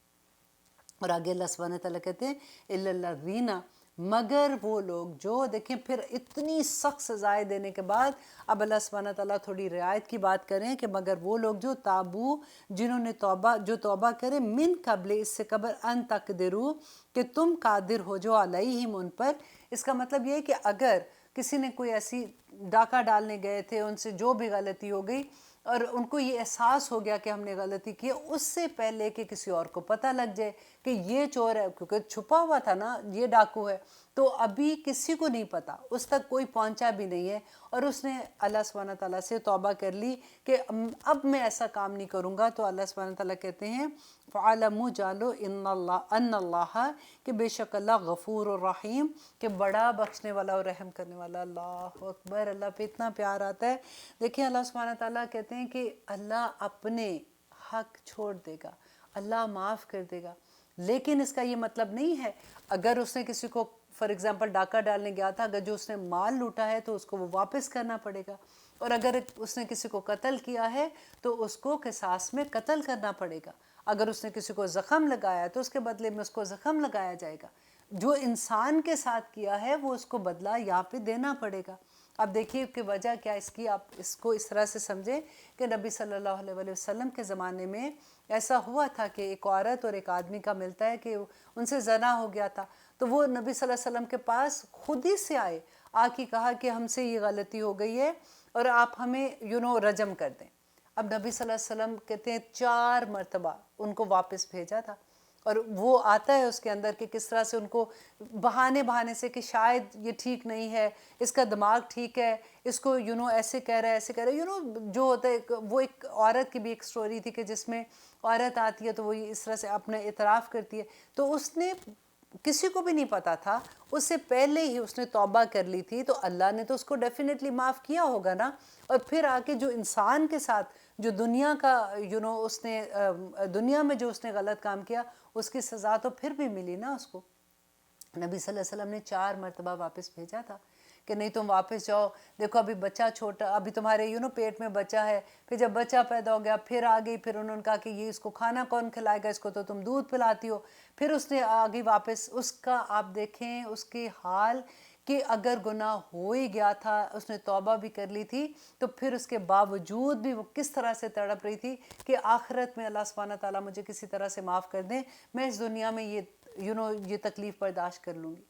اور آگے اللہ سبحانہ تعالیٰ کہتے ہیں اِلَّا الَّذِينَ، مگر وہ لوگ جو، دیکھیں پھر اتنی سخت سزائیں دینے کے بعد اب اللہ سبحانہ تعالیٰ تھوڑی رعایت کی بات کریں کہ مگر وہ لوگ جو تابو، جنہوں نے توبہ کرے، من قبل، اس سے قبل، ان تقدروا، کہ تم قادر ہو جو علیہم ان پر۔ اس کا مطلب یہ ہے کہ اگر کسی نے کوئی ایسی ڈاکہ ڈالنے گئے تھے، ان سے جو بھی غلطی ہو گئی اور ان کو یہ احساس ہو گیا کہ ہم نے غلطی کی ہے، اس سے پہلے کہ کسی اور کو پتہ لگ جائے کہ یہ چور ہے، کیونکہ چھپا ہوا تھا نا، یہ ڈاکو ہے، تو ابھی کسی کو نہیں پتا، اس تک کوئی پہنچا بھی نہیں ہے، اور اس نے اللہ سبحانہ تعالیٰ سے توبہ کر لی کہ اب میں ایسا کام نہیں کروں گا، تو اللہ سبحانہ تعالیٰ کہتے ہیں فَعَلَمُوا، جانو ان اللہ، کہ بے شک اللہ غفور الرحیم، کہ بڑا بخشنے والا اور رحم کرنے والا۔ اللہ اکبر، اللہ پہ اتنا پیار آتا ہے۔ دیکھیں اللہ سبحانہ تعالیٰ کہتے ہیں کہ اللہ اپنے حق چھوڑ دے گا، اللہ معاف کر دے گا، لیکن اس کا یہ مطلب نہیں ہے اگر اس نے کسی کو فار ایگزامپل ڈاکہ ڈالنے گیا تھا، اگر جو اس نے مال لوٹا ہے تو اس کو وہ واپس کرنا پڑے گا، اور اگر اس نے کسی کو قتل کیا ہے تو اس کو قصاص میں قتل کرنا پڑے گا، اگر اس نے کسی کو زخم لگایا ہے تو اس کے بدلے میں اس کو زخم لگایا جائے گا، جو انسان کے ساتھ کیا ہے وہ اس کو بدلہ یہاں پہ دینا پڑے گا۔ اب دیکھیے کہ وجہ کیا اس کی، آپ اس کو اس طرح سے سمجھیں کہ نبی صلی اللہ علیہ وسلم کے زمانے میں ایسا ہوا تھا کہ ایک عورت اور ایک آدمی کا ملتا ہے کہ ان سے زنا ہو گیا تھا، تو وہ نبی صلی اللہ علیہ وسلم کے پاس خود ہی سے آئے، آ کے کہا کہ ہم سے یہ غلطی ہو گئی ہے اور آپ ہمیں رجم کر دیں۔ اب نبی صلی اللہ علیہ وسلم کہتے ہیں 4 مرتبہ ان کو واپس بھیجا تھا، اور وہ آتا ہے اس کے اندر کہ کس طرح سے ان کو بہانے سے کہ شاید یہ ٹھیک نہیں ہے، اس کا دماغ ٹھیک ہے، اس کو ایسے کہہ رہا ہے، ایسے کہہ رہا ہے، جو ہوتا ہے وہ ایک عورت کی بھی ایک سٹوری تھی کہ جس میں عورت آتی ہے تو وہ اس طرح سے اپنا اعتراف کرتی ہے، تو اس نے کسی کو بھی نہیں پتا تھا، اس سے پہلے ہی اس نے توبہ کر لی تھی، تو اللہ نے تو اس کو ڈیفینیٹلی معاف کیا ہوگا نا۔ اور پھر آکے جو انسان کے ساتھ جو دنیا کا اس نے دنیا میں جو اس نے غلط کام کیا، اس کی سزا تو پھر بھی ملی نا اس کو۔ نبی صلی اللہ علیہ وسلم نے 4 مرتبہ واپس بھیجا تھا کہ نہیں تم واپس جاؤ، دیکھو ابھی بچہ چھوٹا، ابھی تمہارے پیٹ میں بچہ ہے، پھر جب بچہ پیدا ہو گیا پھر آگئی، پھر انہوں نے کہا کہ یہ اس کو کھانا کون کھلائے گا، اس کو تو تم دودھ پلاتی ہو، پھر اس نے آگئی واپس۔ اس کا آپ دیکھیں اس کے حال کہ اگر گناہ ہو ہی گیا تھا، اس نے توبہ بھی کر لی تھی، تو پھر اس کے باوجود بھی وہ کس طرح سے تڑپ رہی تھی کہ آخرت میں اللہ سبحانہ تعالیٰ مجھے کسی طرح سے معاف کر دیں، میں اس دنیا میں یہ تکلیف برداشت کر لوں گی۔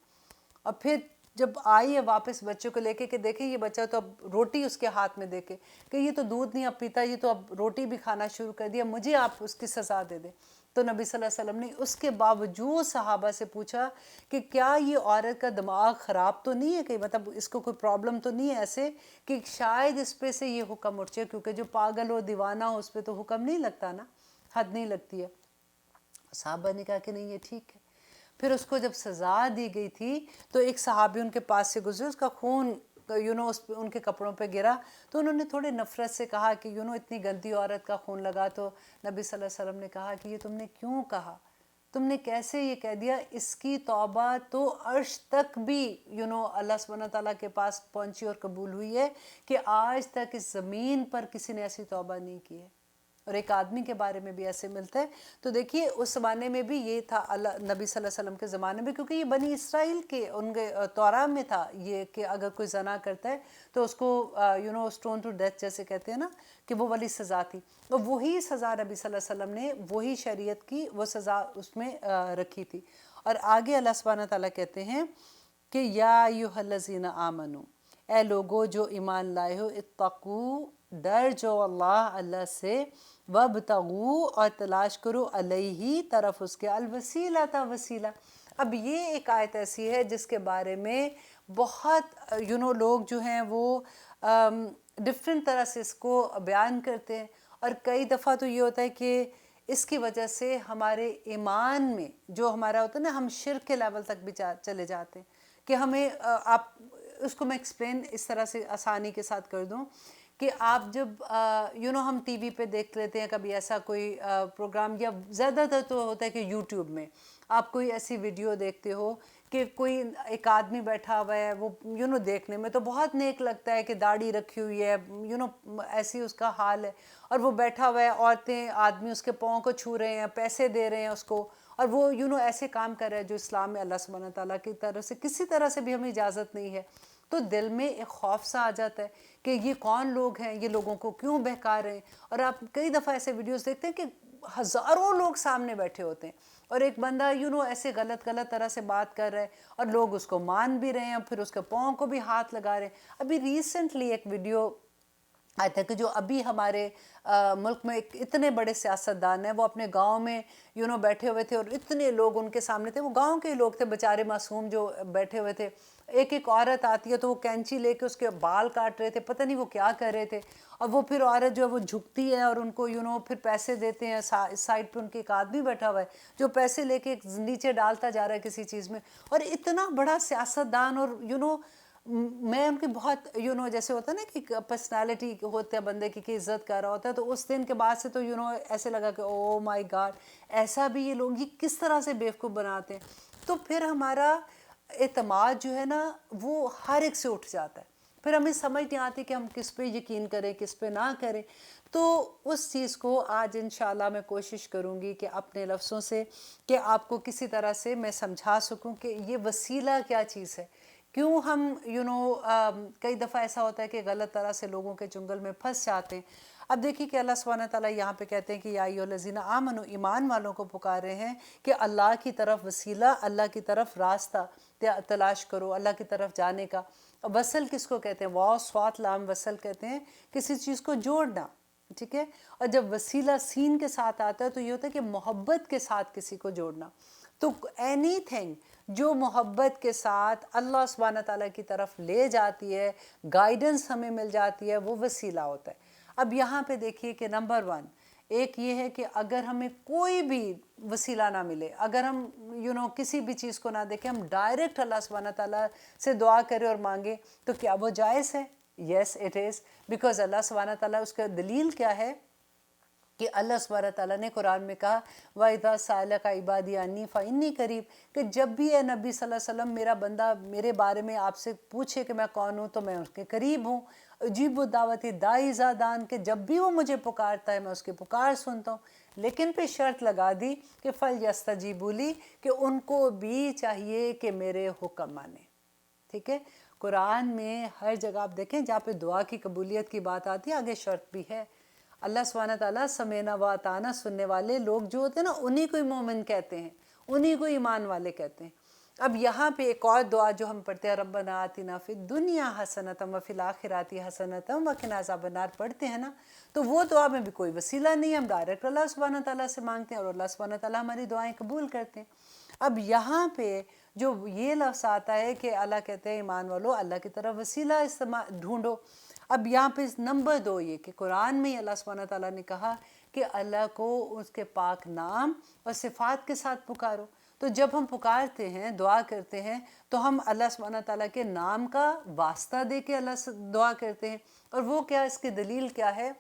اور پھر جب آئی ہے واپس بچے کو لے کے کہ دیکھیں یہ بچہ تو اب روٹی اس کے ہاتھ میں دے کے کہ یہ تو دودھ نہیں اب پیتا، یہ تو اب روٹی بھی کھانا شروع کر دیا، مجھے آپ اس کی سزا دے دیں۔ تو نبی صلی اللہ علیہ وسلم نے اس کے باوجود صحابہ سے پوچھا کہ کیا یہ عورت کا دماغ خراب تو نہیں ہے، کہ مطلب اس کو کوئی پرابلم تو نہیں ہے ایسے کہ شاید اس پہ سے یہ حکم اٹھ جائے، کیونکہ جو پاگل ہو دیوانہ ہو اس پہ تو حکم نہیں لگتا نا، حد نہیں لگتی ہے۔ صحابہ نے کہا کہ نہیں یہ ٹھیک ہے۔ پھر اس کو جب سزا دی گئی تھی تو ایک صحابی ان کے پاس سے گزرے، اس کا خون ان کے کپڑوں پہ گرا، تو انہوں نے تھوڑے نفرت سے کہا کہ اتنی گندی عورت کا خون لگا، تو نبی صلی اللہ علیہ وسلم نے کہا کہ یہ تم نے کیوں کہا، تم نے کیسے یہ کہہ دیا، اس کی توبہ تو عرش تک بھی اللہ سبحانہ تعالیٰ کے پاس پہنچی اور قبول ہوئی ہے کہ آج تک اس زمین پر کسی نے ایسی توبہ نہیں کی ہے۔ اور ایک آدمی کے بارے میں بھی ایسے ملتا ہے۔ تو دیکھیے اس زمانے میں بھی یہ تھا، نبی صلی اللہ علیہ وسلم کے زمانے میں، کیونکہ یہ بنی اسرائیل کے ان کے توراہ میں تھا یہ کہ اگر کوئی زنا کرتا ہے تو اس کو اسٹون ٹو ڈیتھ جیسے کہتے ہیں نا، کہ وہ والی سزا تھی، اور وہی سزا نبی صلی اللہ علیہ وسلم نے وہی شریعت کی وہ سزا اس میں رکھی تھی۔ اور آگے اللہ سبحانہ تعالیٰ کہتے ہیں کہ یا ایھا الذین آمنو، اے لوگو جو ایمان لائے ہو، اتقو، ڈر جو اللہ سے، وابتغوا، اور تلاش کرو، علیہ، طرف اس کے، الوسیلۃ، وسیلہ۔ اب یہ ایک آیت ایسی ہے جس کے بارے میں بہت لوگ جو ہیں وہ ڈفرینٹ طرح سے اس کو بیان کرتے ہیں، اور کئی دفعہ تو یہ ہوتا ہے کہ اس کی وجہ سے ہمارے ایمان میں جو ہمارا ہوتا ہے نا، ہم شرک کے لیول تک بھی چلے جاتے ہیں کہ ہمیں آپ اس کو میں ایکسپلین اس طرح سے آسانی کے ساتھ کر دوں کہ آپ جب ہم ٹی وی پہ دیکھ لیتے ہیں کبھی ایسا کوئی پروگرام، یا زیادہ تر تو ہوتا ہے کہ یوٹیوب میں آپ کوئی ایسی ویڈیو دیکھتے ہو کہ کوئی ایک آدمی بیٹھا ہوا ہے، وہ دیکھنے میں تو بہت نیک لگتا ہے کہ داڑھی رکھی ہوئی ہے، ایسی اس کا حال ہے، اور وہ بیٹھا ہوا ہے، عورتیں آدمی اس کے پاؤں کو چھو رہے ہیں، پیسے دے رہے ہیں اس کو، اور وہ ایسے کام کر رہا ہے جو اسلام میں اللہ سبحانہ تعالیٰ کی طرف سے کسی طرح سے بھی ہمیں اجازت نہیں ہے. تو دل میں ایک خوف سا آ جاتا ہے کہ یہ کون لوگ ہیں، یہ لوگوں کو کیوں بہکا رہے ہیں. اور آپ کئی دفعہ ایسے ویڈیوز دیکھتے ہیں کہ ہزاروں لوگ سامنے بیٹھے ہوتے ہیں، اور ایک بندہ ایسے غلط طرح سے بات کر رہا ہے، اور لوگ اس کو مان بھی رہے ہیں، پھر اس کے پاؤں کو بھی ہاتھ لگا رہے ہیں. ابھی ریسنٹلی ایک ویڈیو آیا تھا کہ جو ابھی ہمارے ملک میں اتنے بڑے سیاستدان ہیں، وہ اپنے گاؤں میں بیٹھے ہوئے تھے، اور اتنے لوگ ان کے سامنے تھے، وہ گاؤں کے لوگ تھے بیچارے معصوم جو بیٹھے ہوئے تھے. ایک عورت آتی ہے تو وہ کینچی لے کے اس کے بال کاٹ رہے تھے، پتہ نہیں وہ کیا کر رہے تھے، اور وہ پھر عورت جو ہے وہ جھکتی ہے اور ان کو پھر پیسے دیتے ہیں. اس سائڈ پہ ان کے ایک آدمی بیٹھا ہوا ہے جو پیسے لے کے نیچے ڈالتا جا رہا ہے کسی چیز میں. اور اتنا بڑا سیاستدان، اور میں ان کی بہت جیسے ہوتا ہے نا کہ پرسنالٹی ہوتا ہے بندے کی کہ عزت کر رہا ہوتا ہے، تو اس دن کے بعد سے تو ایسے لگا کہ او مائی گاڈ، ایسا بھی یہ لوگ یہ کس طرح سے بیوقوف بناتے ہیں. تو پھر ہمارا اعتماد جو ہے نا وہ ہر ایک سے اٹھ جاتا ہے، پھر ہمیں سمجھ نہیں آتی کہ ہم کس پہ یقین کریں کس پہ نہ کریں. تو اس چیز کو آج انشاءاللہ میں کوشش کروں گی کہ اپنے لفظوں سے کہ آپ کو کسی طرح سے میں سمجھا سکوں کہ یہ وسیلہ کیا چیز ہے، کیوں ہم کئی دفعہ ایسا ہوتا ہے کہ غلط طرح سے لوگوں کے چنگل میں پھنس جاتے ہیں. اب دیکھیے کہ اللہ سبحانہ تعالیٰ یہاں پہ کہتے ہیں کہ یا ایھا الذین آمنوا، ایمان والوں کو پکار رہے ہیں کہ اللہ کی طرف وسیلہ، اللہ کی طرف راستہ تلاش کرو، اللہ کی طرف جانے کا. وصل کس کو کہتے ہیں؟ واو صاد لام وصل کہتے ہیں کسی چیز کو جوڑنا، ٹھیک ہے. اور جب وسیلہ سین کے ساتھ آتا ہے تو یہ ہوتا ہے کہ محبت کے ساتھ کسی کو جوڑنا. تو اینی تھنگ جو محبت کے ساتھ اللہ سبحانہ تعالیٰ کی طرف لے جاتی ہے، گائیڈنس ہمیں مل جاتی ہے، وہ وسیلہ ہوتا ہے. اب یہاں پہ دیکھیے کہ نمبر 1 ایک یہ ہے کہ اگر ہمیں کوئی بھی وسیلہ نہ ملے، اگر ہم کسی بھی چیز کو نہ دیکھیں، ہم ڈائریکٹ اللہ سبحانہ تعالیٰ سے دعا کریں اور مانگیں، تو کیا وہ جائز ہے؟ یس اٹ از، بیکاز اللہ سبحانہ تعالیٰ، اس کا دلیل کیا ہے کہ اللہ سبحانہ تعالیٰ نے قرآن میں کہا وَإِذَا سَأَلَكَ عِبَادِي عَنِّي فَإِنِّي قَرِيبٌ، کہ جب بھی اے نبی صلی اللہ علیہ وسلم میرا بندہ میرے بارے میں آپ سے پوچھے کہ میں کون ہوں، تو میں اس کے قریب ہوں. اجیب دعوت داعی اذا دعان، کہ جب بھی وہ مجھے پکارتا ہے میں اس کی پکار سنتا ہوں. لیکن پہ شرط لگا دی کہ فَلْيَسْتَجِيبُوا لِي، کہ ان کو بھی چاہیے کہ میرے حکم مانیں. ٹھیک ہے. قرآن میں ہر جگہ آپ دیکھیں جہاں پہ دعا کی قبولیت کی بات آتی ہے آگے شرط بھی ہے. اللہ سبحانہ تعالیٰ سمینا و اطعنا سننے والے لوگ جو ہوتے ہیں نا انہی کو مومن کہتے ہیں، انہی کو ایمان والے کہتے ہیں. اب یہاں پہ ایک اور دعا جو ہم پڑھتے ہیں ربنا آتنا فی الدنیا حسنۃ وفی الآخرۃ حسنۃ وقنا عذاب النار پڑھتے ہیں نا، تو وہ دعا میں بھی کوئی وسیلہ نہیں، ہم ڈائریکٹ اللہ سبحانہ تعالیٰ سے مانگتے ہیں اور اللہ سبحانہ تعالیٰ ہماری دعائیں قبول کرتے ہیں. اب یہاں پہ جو یہ لفظ آتا ہے کہ اللہ کہتے ہیں ایمان والو اللہ کی طرف وسیلہ ڈھونڈو. اب یہاں پہ نمبر 2 یہ کہ قرآن میں اللہ سبحانہ تعالیٰ نے کہا کہ اللہ کو اس کے پاک نام اور صفات کے ساتھ پکارو. تو جب ہم پکارتے ہیں، دعا کرتے ہیں، تو ہم اللہ سبحانہ تعالیٰ کے نام کا واسطہ دے کے اللہ سے دعا کرتے ہیں. اور وہ کیا، اس کی دلیل کیا ہے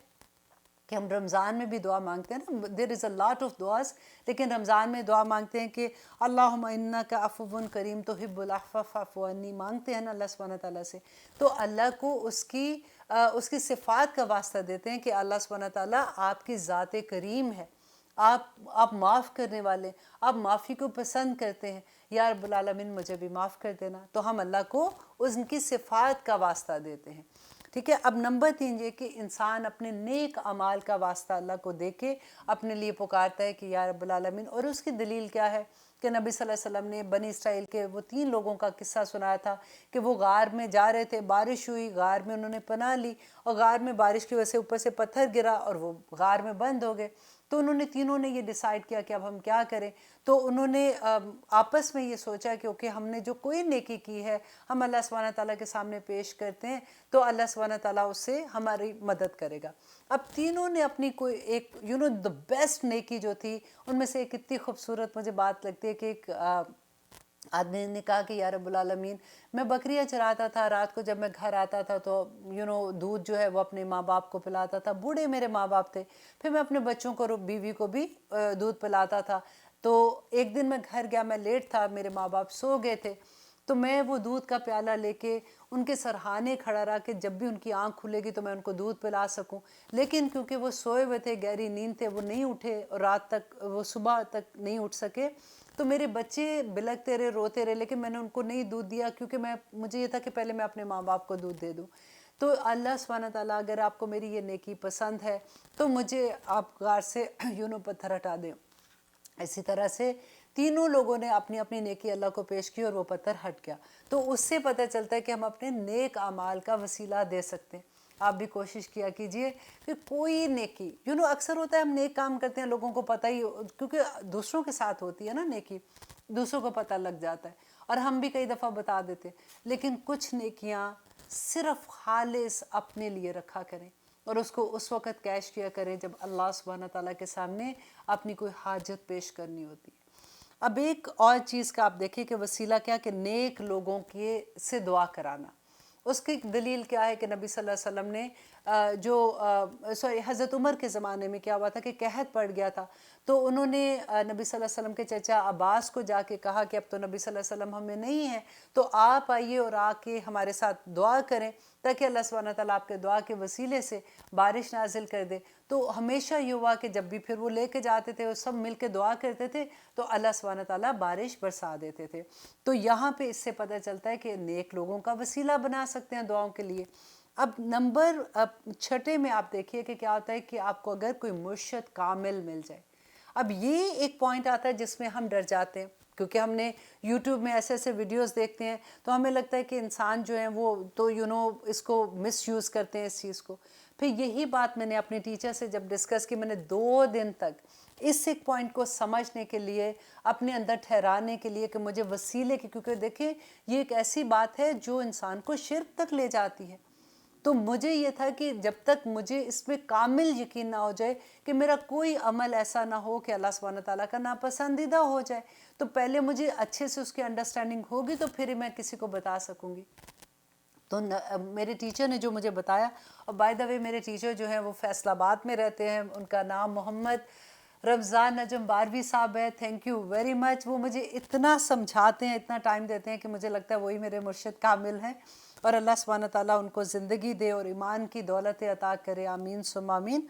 کہ ہم رمضان میں بھی دعا مانگتے ہیں نا، دیر از اے لاٹ آف دعاز، لیکن رمضان میں دعا مانگتے ہیں کہ اللہم انک عفو کریم تحب العفو فاعف عنی، مانگتے ہیں نا اللہ سبحانہ تعالیٰ سے. تو اللہ کو اس کی صفات کا واسطہ دیتے ہیں کہ اللہ سبحانہ تعالیٰ آپ کی ذات کریم ہے، آپ معاف کرنے والے، آپ معافی کو پسند کرتے ہیں، یا رب العالمین مجھے بھی معاف کر دینا. تو ہم اللہ کو ان کی صفات کا واسطہ دیتے ہیں. ٹھیک ہے. اب نمبر 3 یہ کہ انسان اپنے نیک اعمال کا واسطہ اللہ کو دے کے اپنے لیے پکارتا ہے کہ یا رب العالمین. اور اس کی دلیل کیا ہے کہ نبی صلی اللہ علیہ وسلم نے بنی اسرائیل کے وہ 3 لوگوں کا قصہ سنایا تھا کہ وہ غار میں جا رہے تھے، بارش ہوئی، غار میں انہوں نے پناہ لی، اور غار میں بارش کی وجہ سے اوپر سے پتھر گرا اور وہ غار میں بند ہو گئے. تو انہوں نے تینوں نے یہ ڈیسائیڈ کیا کہ اب ہم کیا کریں. تو انہوں نے آپس میں یہ سوچا کہ اوکے ہم نے جو کوئی نیکی کی ہے ہم اللہ سبحانہ تعالیٰ کے سامنے پیش کرتے ہیں تو اللہ سبحانہ تعالیٰ اس سے ہماری مدد کرے گا. اب تینوں نے اپنی کوئی ایک دا بیسٹ نیکی جو تھی ان میں سے ایک اتنی خوبصورت مجھے بات لگتی ہے کہ ایک آدمی نے کہا کہ یا رب العالمین میں بکریاں چراتا تھا، رات کو جب میں گھر آتا تھا تو دودھ جو ہے وہ اپنے ماں باپ کو پلاتا تھا. بوڑھے میرے ماں باپ تھے، پھر میں اپنے بچوں کو بیوی کو بھی دودھ پلاتا تھا. تو ایک دن میں گھر گیا، میں لیٹ تھا، میرے ماں باپ سو گئے تھے، تو میں وہ دودھ کا پیالہ لے کے ان کے سرہانے کھڑا رہا کہ جب بھی ان کی آنکھ کھلے گی تو میں ان کو دودھ پلا سکوں. لیکن کیونکہ وہ سوئے ہوئے تھے، گہری نیند تھے، وہ نہیں اٹھے اور رات تک وہ صبح تک نہیں اٹھ سکے. تو میرے بچے بلکتے رہے، روتے رہے، لیکن میں نے ان کو نہیں دودھ دیا کیونکہ مجھے یہ تھا کہ پہلے میں اپنے ماں باپ کو دودھ دے دوں. تو اللہ سبحانہ تعالیٰ اگر آپ کو میری یہ نیکی پسند ہے تو مجھے آپ غار سے پتھر ہٹا دیں. اسی طرح سے تینوں لوگوں نے اپنی اپنی نیکی اللہ کو پیش کی اور وہ پتھر ہٹ گیا. تو اس سے پتہ چلتا ہے کہ ہم اپنے نیک اعمال کا وسیلہ دے سکتے ہیں. آپ بھی کوشش کیا کیجئے کہ کوئی نیکی اکثر ہوتا ہے ہم نیک کام کرتے ہیں، لوگوں کو پتہ ہی کیونکہ دوسروں کے ساتھ ہوتی ہے نا نیکی، دوسروں کو پتہ لگ جاتا ہے اور ہم بھی کئی دفعہ بتا دیتے. لیکن کچھ نیکیاں صرف خالص اپنے لیے رکھا کریں اور اس کو اس وقت کیش کیا کریں جب اللہ سبحانہ تعالیٰ کے سامنے اپنی کوئی حاجت پیش کرنی ہوتی ہے. اب ایک اور چیز کا آپ دیکھیں کہ وسیلہ کیا کہ نیک لوگوں کے سے دعا کرانا. اس کی دلیل کیا ہے کہ نبی صلی اللہ علیہ وسلم نے حضرت عمر کے زمانے میں کیا ہوا تھا کہ قحط پڑ گیا تھا. تو انہوں نے نبی صلی اللہ علیہ وسلم کے چچا عباس کو جا کے کہا کہ اب تو نبی صلی اللہ علیہ وسلم ہمیں نہیں ہیں، تو آپ آئیے اور آ کے ہمارے ساتھ دعا کریں تاکہ اللہ سبحانہ تعالیٰ آپ کے دعا کے وسیلے سے بارش نازل کر دے. تو ہمیشہ یہ ہوا کہ جب بھی پھر وہ لے کے جاتے تھے وہ سب مل کے دعا کرتے تھے تو اللہ سبحانہ تعالیٰ بارش برسا دیتے تھے. تو یہاں پہ اس سے پتہ چلتا ہے کہ نیک لوگوں کا وسیلہ بنا سکتے ہیں دعاؤں کے لیے. اب نمبر 6 میں آپ دیکھیے کہ کیا ہوتا ہے کہ آپ کو اگر کوئی مرشد کامل مل جائے. اب یہ ایک پوائنٹ آتا ہے جس میں ہم ڈر جاتے ہیں کیونکہ ہم نے یوٹیوب میں ایسے ایسے ویڈیوز دیکھتے ہیں تو ہمیں لگتا ہے کہ انسان جو ہیں وہ تو اس کو مس یوز کرتے ہیں اس چیز کو. پھر یہی بات میں نے اپنے ٹیچر سے جب ڈسکس کی، میں نے 2 دن تک اس ایک پوائنٹ کو سمجھنے کے لیے اپنے اندر ٹھہرانے کے لیے کہ مجھے وسیلے کی، کیونکہ دیکھیں یہ ایک ایسی بات ہے جو انسان کو شرک تک لے جاتی ہے. تو مجھے یہ تھا کہ جب تک مجھے اس میں کامل یقین نہ ہو جائے کہ میرا کوئی عمل ایسا نہ ہو کہ اللہ سبحانہ تعالیٰ کا ناپسندیدہ ہو جائے، تو پہلے مجھے اچھے سے اس کی انڈرسٹینڈنگ ہوگی تو پھر میں کسی کو بتا سکوں گی. تو میرے ٹیچر نے جو مجھے بتایا، اور بائی دا وے میرے ٹیچر جو ہیں وہ فیصل آباد میں رہتے ہیں، ان کا نام محمد رمضان نجم باروی صاحب ہے. Thank you very much. وہ مجھے اتنا سمجھاتے ہیں، اتنا ٹائم دیتے ہیں کہ مجھے لگتا ہے وہی میرے مرشد کامل ہیں، اور اللہ سبحانہ تعالیٰ ان کو زندگی دے اور ایمان کی دولت عطا کرے. آمین ثم آمین.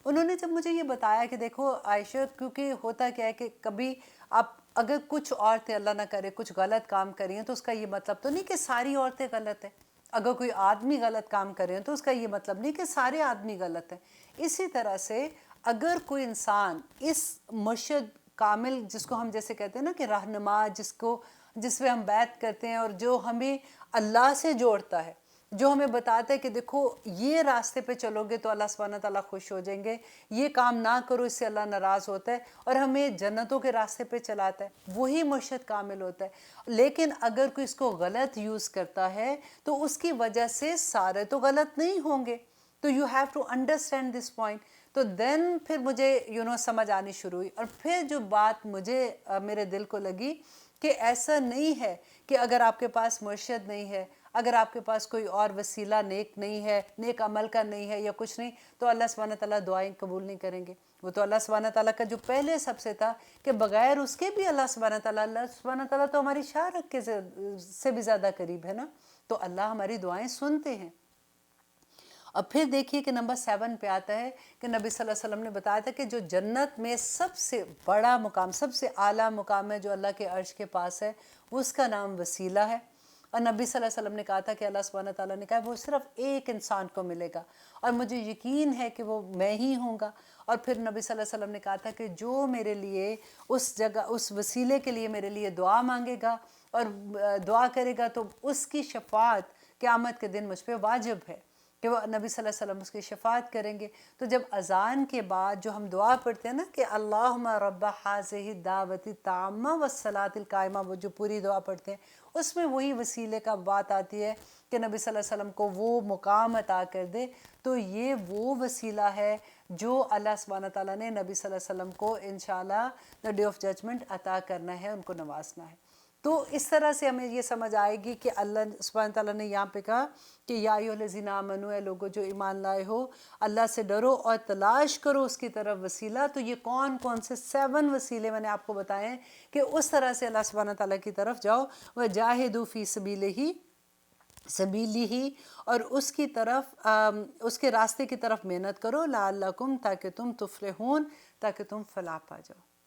انہوں نے جب مجھے یہ بتایا کہ دیکھو عائشہ، کیونکہ ہوتا کیا ہے کہ کبھی آپ اگر کچھ عورتیں اللہ نہ کرے کچھ غلط کام کریں تو اس کا یہ مطلب تو نہیں کہ ساری عورتیں غلط ہیں. اگر کوئی آدمی غلط کام کرے تو اس کا یہ مطلب نہیں کہ سارے آدمی غلط ہیں. اسی طرح سے اگر کوئی انسان اس مرشد کامل جس کو ہم جیسے کہتے ہیں نا کہ رہنما، جس پہ ہم بیعت کرتے ہیں اور جو ہمیں اللہ سے جوڑتا ہے، جو ہمیں بتاتا ہے کہ دیکھو یہ راستے پہ چلو گے تو اللہ سبحانہ تعالیٰ خوش ہو جائیں گے، یہ کام نہ کرو اس سے اللہ ناراض ہوتا ہے، اور ہمیں جنتوں کے راستے پہ چلاتا ہے، وہی مرشد کامل ہوتا ہے. لیکن اگر کوئی اس کو غلط یوز کرتا ہے تو اس کی وجہ سے سارے تو غلط نہیں ہوں گے. تو you have to understand this point. تو دین پھر مجھے سمجھ آنی شروع ہوئی. اور پھر جو بات مجھے میرے دل کو لگی کہ ایسا نہیں ہے کہ اگر آپ کے پاس مرشد نہیں ہے، اگر آپ کے پاس کوئی اور وسیلہ نیک نہیں ہے، نیک عمل کا نہیں ہے یا کچھ نہیں، تو اللہ سبحانہ تعالیٰ دعائیں قبول نہیں کریں گے. وہ تو اللہ سبحانہ تعالیٰ کا جو پہلے سب سے تھا کہ بغیر اس کے بھی اللہ سبحانہ تعالیٰ تو ہماری شاہ رکھ کے سے بھی زیادہ قریب ہے نا. تو اللہ ہماری دعائیں سنتے ہیں. اور پھر دیکھیے کہ نمبر 7 پہ آتا ہے کہ نبی صلی اللہ علیہ وسلم نے بتایا تھا کہ جو جنت میں سب سے بڑا مقام، سب سے اعلیٰ مقام ہے جو اللہ کے عرش کے پاس ہے، اس کا نام وسیلہ ہے. اور نبی صلی اللہ علیہ وسلم نے کہا تھا کہ اللہ سبحانہ تعالیٰ نے کہا وہ صرف ایک انسان کو ملے گا اور مجھے یقین ہے کہ وہ میں ہی ہوں گا. اور پھر نبی صلی اللہ علیہ وسلم نے کہا تھا کہ جو میرے لیے اس جگہ، اس وسیلے کے لیے میرے لیے دعا مانگے گا اور دعا کرے گا تو اس کی شفاعت قیامت کے دن مجھ پہ واجب ہے. کہ وہ نبی صلی اللہ علیہ وسلم اس کی شفاعت کریں گے۔ تو جب اذان کے بعد جو ہم دعا پڑھتے ہیں نا کہ اللہم رب ہذہ الدعوۃ التامہ والصلاۃ القائمہ، وہ جو پوری دعا پڑھتے ہیں اس میں وہی وسیلے کا بات آتی ہے کہ نبی صلی اللہ علیہ وسلم کو وہ مقام عطا کر دے، تو یہ وہ وسیلہ ہے جو اللہ سبحانہ تعالیٰ نے نبی صلی اللہ علیہ وسلم کو انشاءاللہ دا ڈے آف ججمنٹ عطا کرنا ہے، ان کو نوازنا ہے۔ تو اس طرح سے ہمیں یہ سمجھ آئے گی کہ اللہ سبحانہ تعالیٰ نے یہاں پہ کہا کہ یا ایھا الذین آمنوا، اے لوگو جو ایمان لائے ہو، اللہ سے ڈرو اور تلاش کرو اس کی طرف وسیلہ۔ تو یہ کون کون سے 7 وسیلے میں نے آپ کو بتائے ہیں کہ اس طرح سے اللہ سبحانہ تعالیٰ کی طرف جاؤ۔ وَجَاهِدُوا فِي سَبِيلِهِ، اور اس کی طرف اس کے راستے کی طرف محنت کرو، لعلکم، تاکہ تم تفلحون، تاکہ تم فلاح پا جاؤ۔